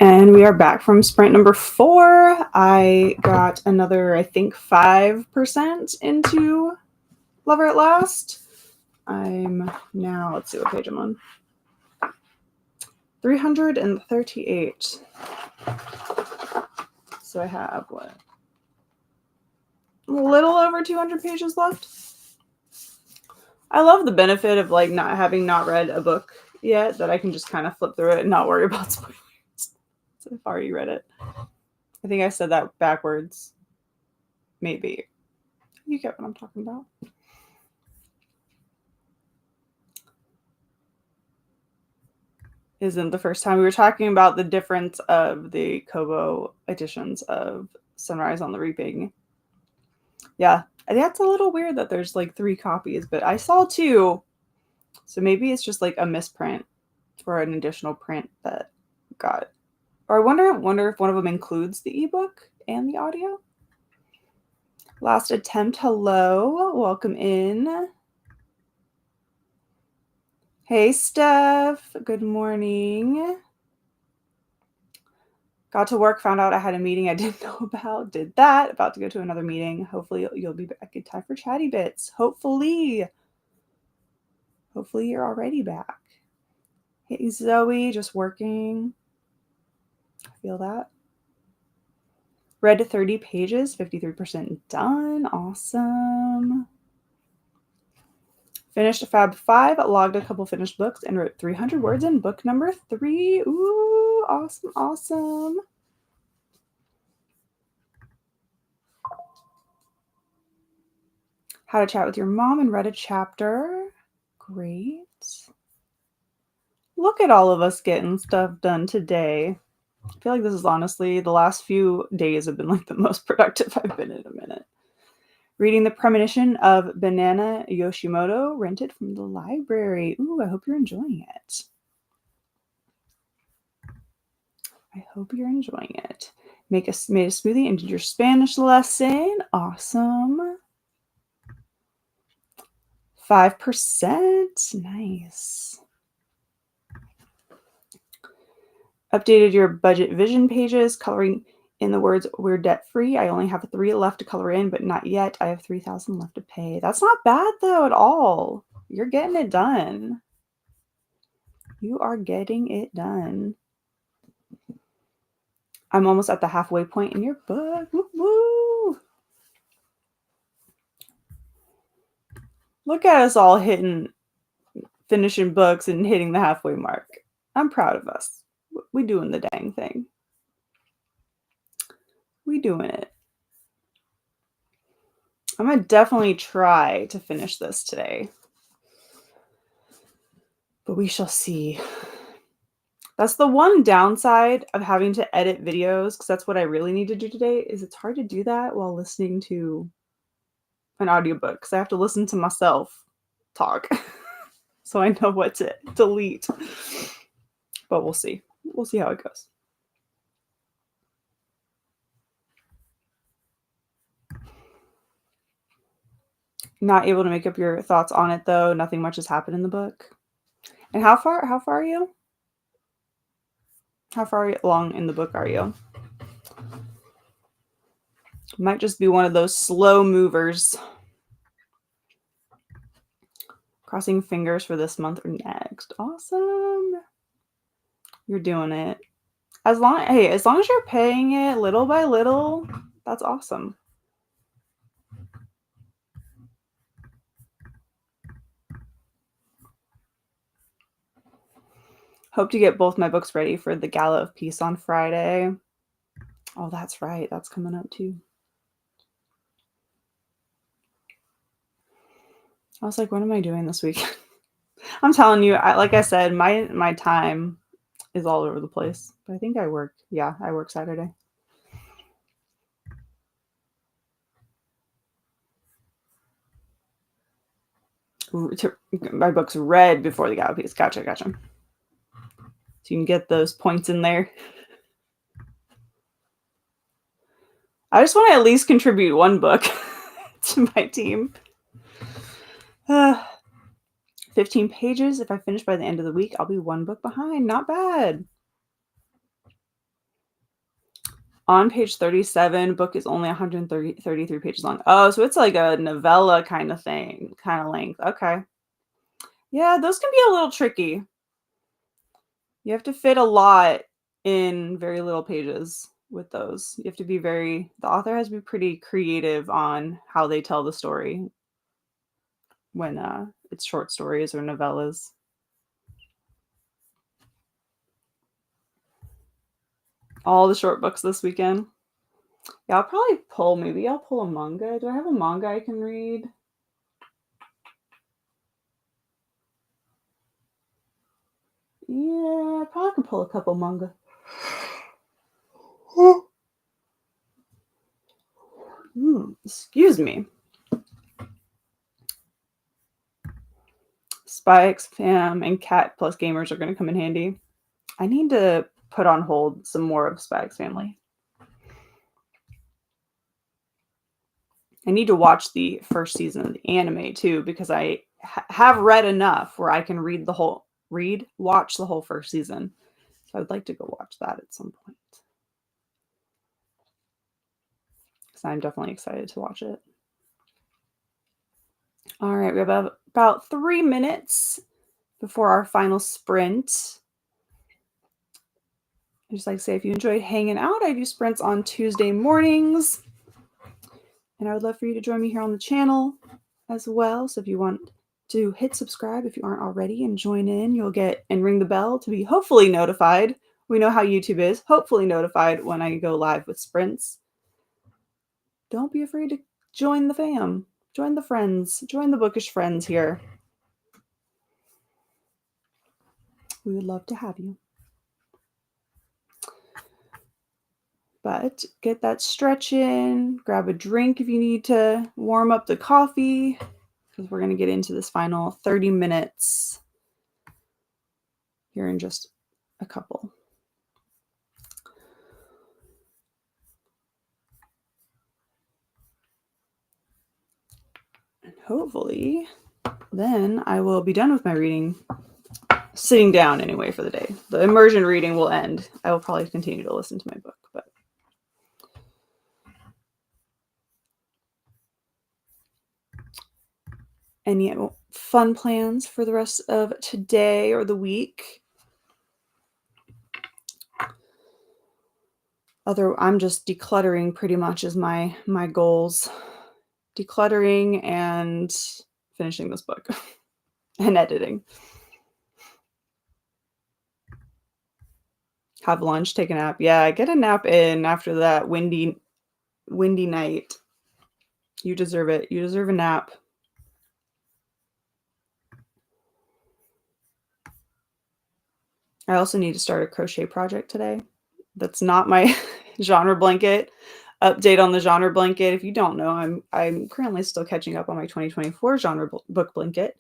And we are back from sprint number 4. I got another, I think, 5% into Lover at Last. I'm now, let's see what page I'm on. 338. So I have, what? A little over 200 pages left. I love the benefit of like not having not read a book yet, that I can just kind of flip through it and not worry about spoilers. So I've already read it. I think I said that backwards. Maybe. You get what I'm talking about. Isn't the first time we were talking about the difference of the Kobo editions of Sunrise on the Reaping. Yeah, that's a little weird that there's like 3 copies, but I saw 2. So maybe it's just like a misprint or an additional print that got. Or I wonder if one of them includes the ebook and the audio. Last attempt. Hello, welcome in. Hey, Steph. Good morning. Got to work, found out I had a meeting I didn't know about, did that. About to go to another meeting. Hopefully you'll be back in time for Chatty Bits. Hopefully you're already back. Hey, Zoe, just working. I feel that. Read 30 pages, 53% done. Awesome. Finished Fab 5, logged a couple finished books, and wrote 300 words in book number 3. Ooh, awesome, awesome. Had a chat with your mom and read a chapter. Great. Look at all of us getting stuff done today. I feel like this is honestly, the last few days have been like the most productive I've been in a minute. Reading The Premonition of Banana Yoshimoto, rented from the library. Ooh, I hope you're enjoying it. I hope you're enjoying it. Made a smoothie and did your Spanish lesson. Awesome. 5%. Nice. Updated your budget vision pages, coloring in the words "we're debt free." I only have 3 left to color in, but not yet. I have 3,000 left to pay. That's not bad though at all. You're getting it done. You are getting it done. I'm almost at the halfway point in your book. Woo woo! Look at us all finishing books and hitting the halfway mark. I'm proud of us. We doing the dang thing. We doing it. I'm gonna definitely try to finish this today, but we shall see. That's the one downside of having to edit videos, because that's what I really need to do today, is it's hard to do that while listening to an audiobook, because I have to listen to myself talk. So I know what to delete. But we'll see. We'll see how it goes. Not able to make up your thoughts on it though. Nothing much has happened in the book. And how far are you? How far along in the book are you? Might just be one of those slow movers. Crossing fingers for this month or next. Awesome. You're doing it. As long as you're paying it little by little, that's awesome. Hope to get both my books ready for the Gala of Peace on Friday. Oh, that's right. That's coming up too. I was like, what am I doing this week? I'm telling you, like I said, my time is all over the place. But I think I work. Yeah, I work Saturday. My book's read before the Gala of Peace. Gotcha. So you can get those points in there. I just want to at least contribute one book to my team. 15 pages. If I finish by the end of the week, I'll be 1 book behind. Not bad. On page 37, book is only 133 pages long. Oh, so it's like a novella kind of thing, kind of length. Okay. Yeah, those can be a little tricky. You have to fit a lot in very little pages with those. You have to be the author has to be pretty creative on how they tell the story when it's short stories or novellas. All the short books this weekend. Yeah, maybe I'll pull a manga. Do I have a manga I can read? Yeah, I probably can pull a couple manga. Excuse me. Spy X Fam and Cat Plus Gamers are going to come in handy. I need to put on hold some more of Spy X Family. I need to watch the first season of the anime too, because I have read enough where I can watch the whole first season. So I'd like to go watch that at some point. Because I'm definitely excited to watch it. All right, we have about 3 minutes before our final sprint. I just like to say, if you enjoyed hanging out, I do sprints on Tuesday mornings. And I would love for you to join me here on the channel as well. So if you want to hit subscribe if you aren't already and join in, you'll get and ring the bell to be hopefully notified. We know how YouTube is, hopefully notified when I go live with sprints. Don't be afraid to join the fam, join the friends, join the bookish friends here. We would love to have you. But get that stretch in, grab a drink if you need to warm up the coffee, because we're going to get into this final 30 minutes here in just a couple. And hopefully then I will be done with my reading, sitting down anyway for the day. The immersion reading will end. I will probably continue to listen to my book, but any fun plans for the rest of today or the week? I'm just decluttering pretty much is my goals. Decluttering and finishing this book and editing. Have lunch, take a nap. Yeah, get a nap in after that windy night. You deserve it. You deserve a nap. I also need to start a crochet project today. That's not my genre blanket. Update on the genre blanket. If you don't know, I'm currently still catching up on my 2024 genre book blanket.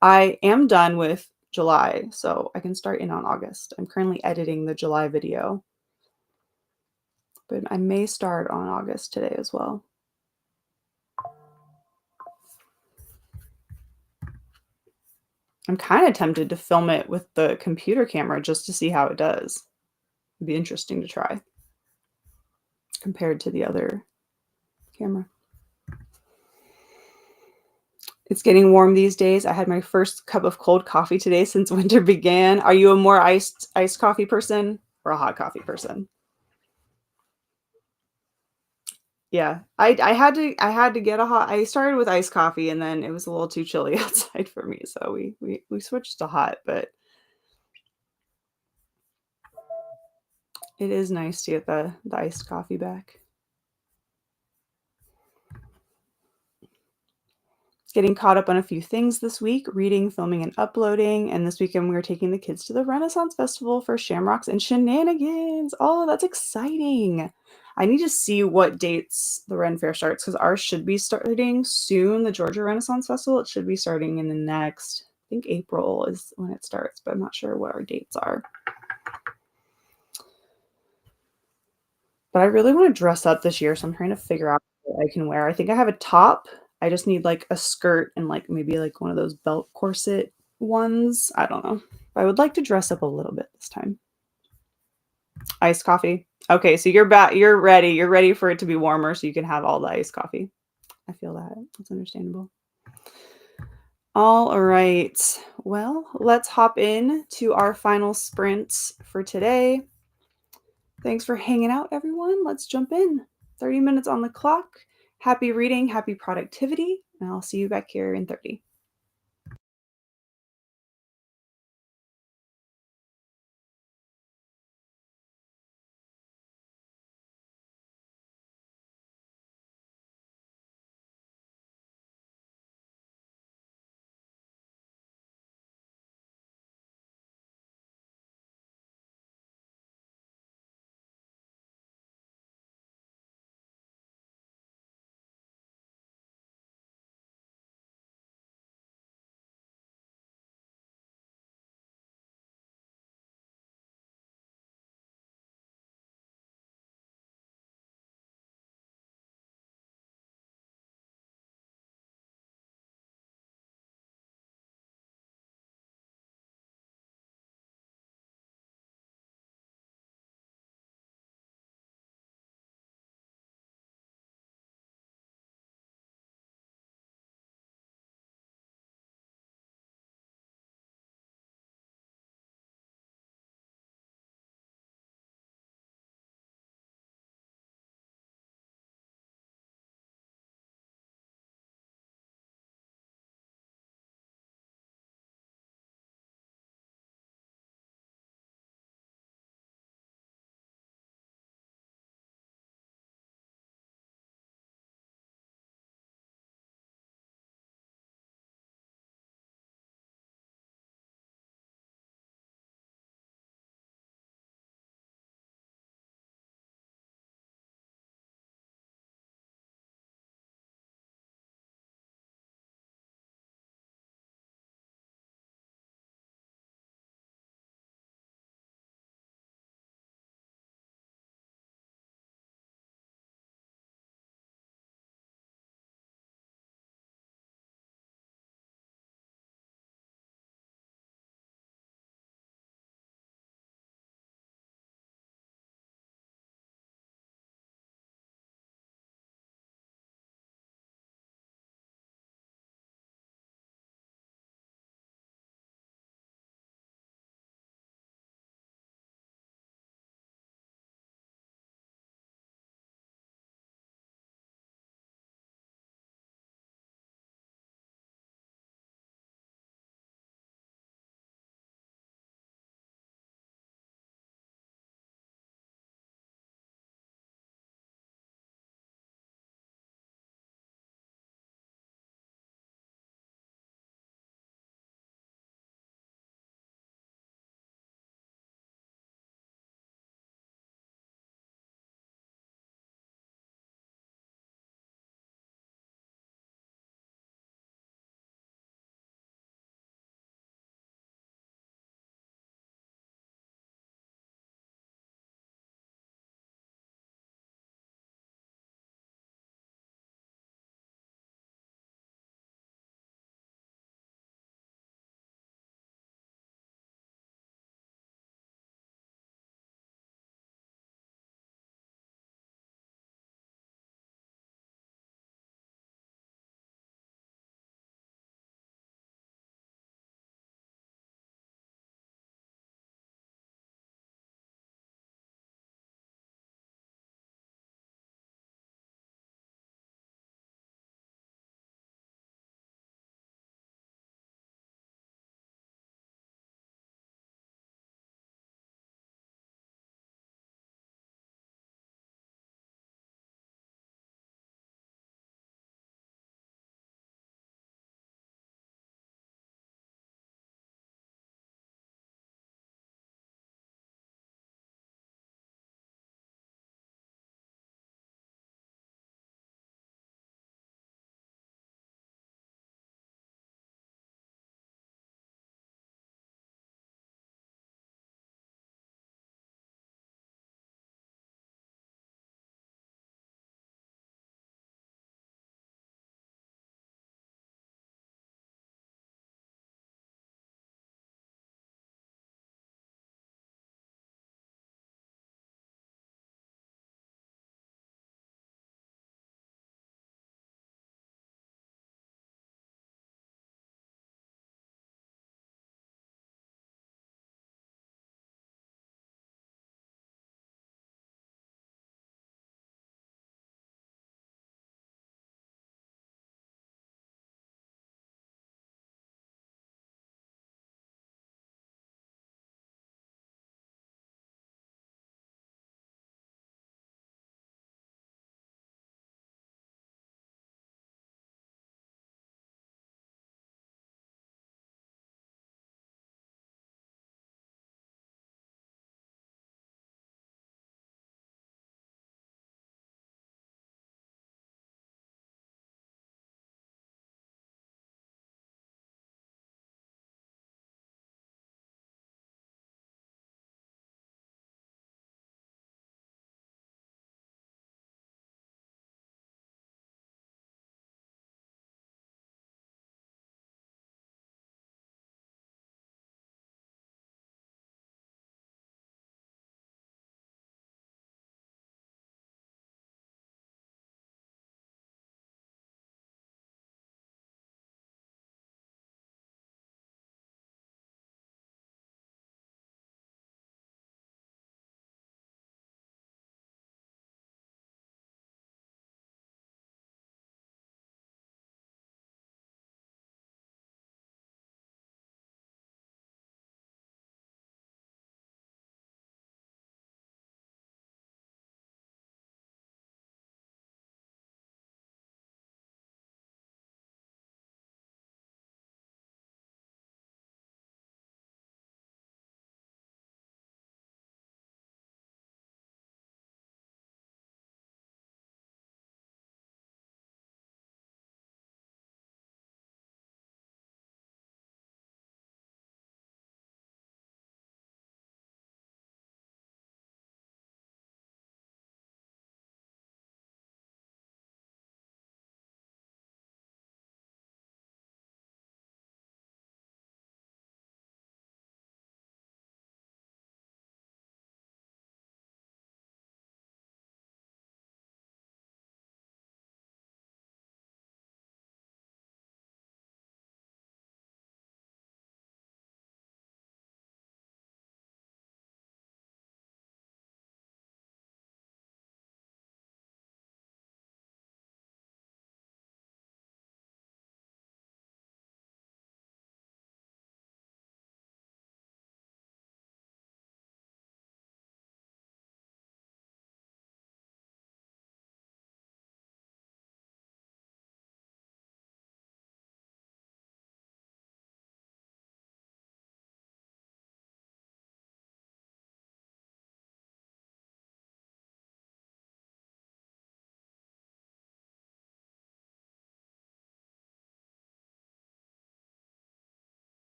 I am done with July, so I can start in on August. I'm currently editing the July video, but I may start on August today as well. I'm kind of tempted to film it with the computer camera just to see how it does. It'd be interesting to try compared to the other camera. It's getting warm these days. I had my first cup of cold coffee today since winter began. Are you a more iced coffee person or a hot coffee person? Yeah, I had to get a hot. I started with iced coffee and then it was a little too chilly outside for me, so we switched to hot. But it is nice to get the iced coffee back. Getting caught up on a few things this week, reading, filming, and uploading. And this weekend we were taking the kids to the Renaissance Festival for Shamrocks and Shenanigans. Oh, that's exciting. I need to see what dates the Ren Fair starts, because ours should be starting soon. The Georgia Renaissance Festival, it should be starting in the next, I think April is when it starts, but I'm not sure what our dates are. But I really want to dress up this year, so I'm trying to figure out what I can wear. I think I have a top. I just need like a skirt and like maybe like one of those belt corset ones. I don't know. I would like to dress up a little bit this time. Iced coffee. Okay, so you're back. You're ready. You're ready for it to be warmer so you can have all the iced coffee. I feel that. That's understandable. All right. Well, let's hop in to our final sprints for today. Thanks for hanging out, everyone. Let's jump in. 30 minutes on the clock. Happy reading, happy productivity, and I'll see you back here in 30.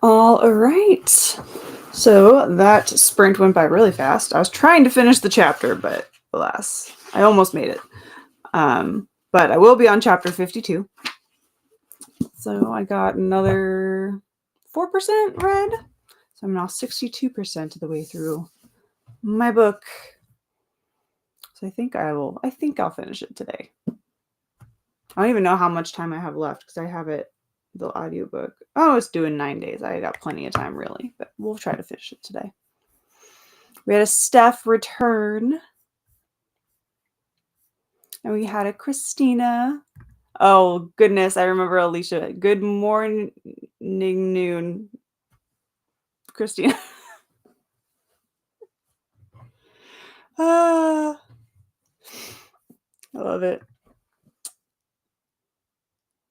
All right. So that sprint went by really fast. I was trying to finish the chapter, but alas, I almost made it. But I will be on chapter 52. So I got another 4% read. So I'm now 62% of the way through my book. So I think I'll finish it today. I don't even know how much time I have left because I have the audiobook. Oh, it's due in 9 days. I got plenty of time really, but we'll try to finish it today. We had a Steph return. And we had a Christina. Oh, goodness. I remember Alicia. Good morning, noon. Christina. I love it.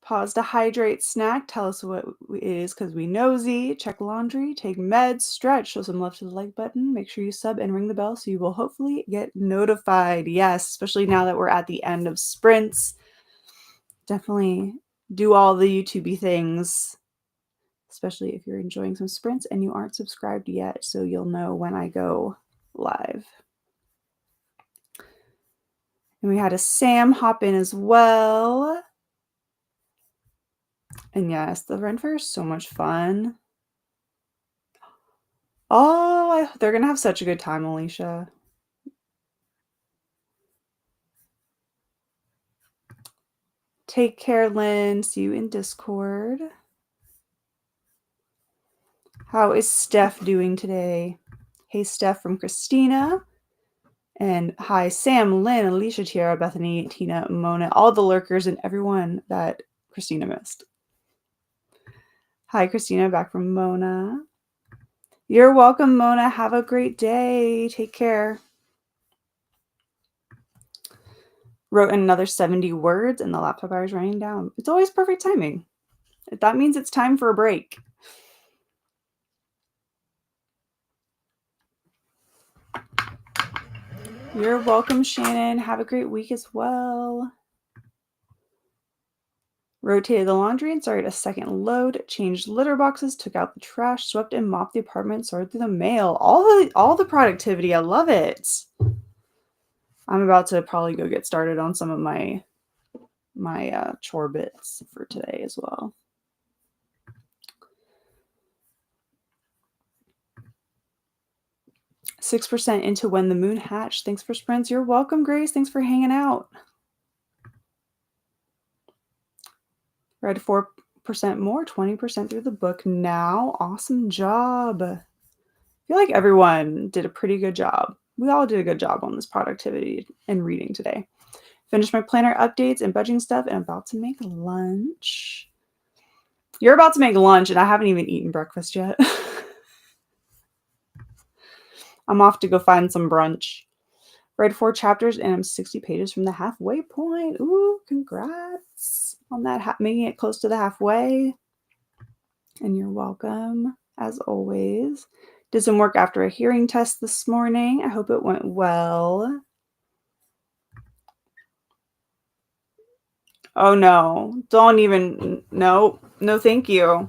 Pause to hydrate, snack. Tell us what it is because we nosy. Check laundry. Take meds. Stretch. Show some love to the like button. Make sure you sub and ring the bell so you will hopefully get notified. Yes, especially now that we're at the end of sprints. Definitely do all the YouTube-y things, especially if you're enjoying some sprints and you aren't subscribed yet, so you'll know when I go live. And we had a Sam hop in as well. And yes, the Ren Fair is so much fun. Oh, they're going to have such a good time, Alicia. Take care, Lynn. See you in Discord. How is Steph doing today? Hey, Steph from Christina. And hi, Sam, Lynn, Alicia, Tiara, Bethany, Tina, Mona, all the lurkers, and everyone that Christina missed. Hi, Christina, back from Mona. You're welcome, Mona. Have a great day. Take care. Wrote another 70 words, and the laptop hour is running down. It's always perfect timing. That means it's time for a break. You're welcome, Shannon. Have a great week as well. Rotated the laundry and started a second load. Changed litter boxes, took out the trash, swept and mopped the apartment, sorted through the mail. All the productivity. I love it. I'm about to probably go get started on some of my chore bits for today as well. 6% into When the Moon Hatched. Thanks for sprints. You're welcome, Grace. Thanks for hanging out. Read 4% more, 20% through the book now. Awesome job. I feel like everyone did a pretty good job. We all did a good job on this productivity and reading today. Finished my planner updates and budgeting stuff and I'm about to make lunch. You're about to make lunch and I haven't even eaten breakfast yet. I'm off to go find some brunch. Read 4 chapters and I'm 60 pages from the halfway point. Ooh, congrats on that, making it close to the halfway. And you're welcome, as always. Did some work after a hearing test this morning. I hope it went well. Oh no, don't even, no, thank you.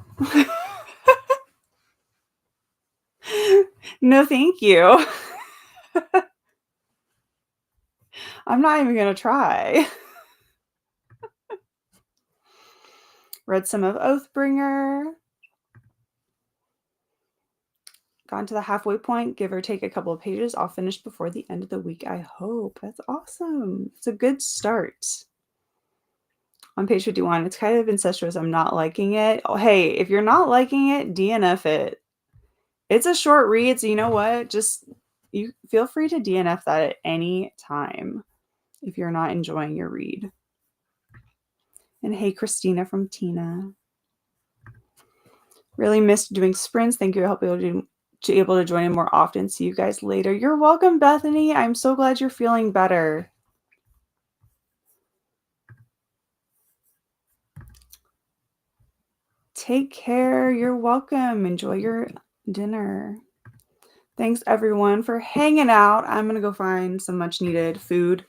No, thank you. I'm not even going to try. Read some of Oathbringer. Gone to the halfway point, give or take a couple of pages. I'll finish before the end of the week, I hope. That's awesome. It's a good start. On page 51, it's kind of incestuous. I'm not liking it. Oh, hey, if you're not liking it, DNF it. It's a short read, so you know what? Just you feel free to DNF that at any time if you're not enjoying your read. And hey, Christina from Tina. Really missed doing sprints. Thank you for helping to able to join in more often. See you guys later. You're welcome, Bethany. I'm so glad you're feeling better. Take care. You're welcome. Enjoy your dinner. Thanks, everyone, for hanging out. I'm going to go find some much-needed food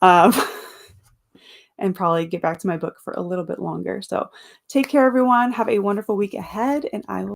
and probably get back to my book for a little bit longer. So take care, everyone. Have a wonderful week ahead, and I will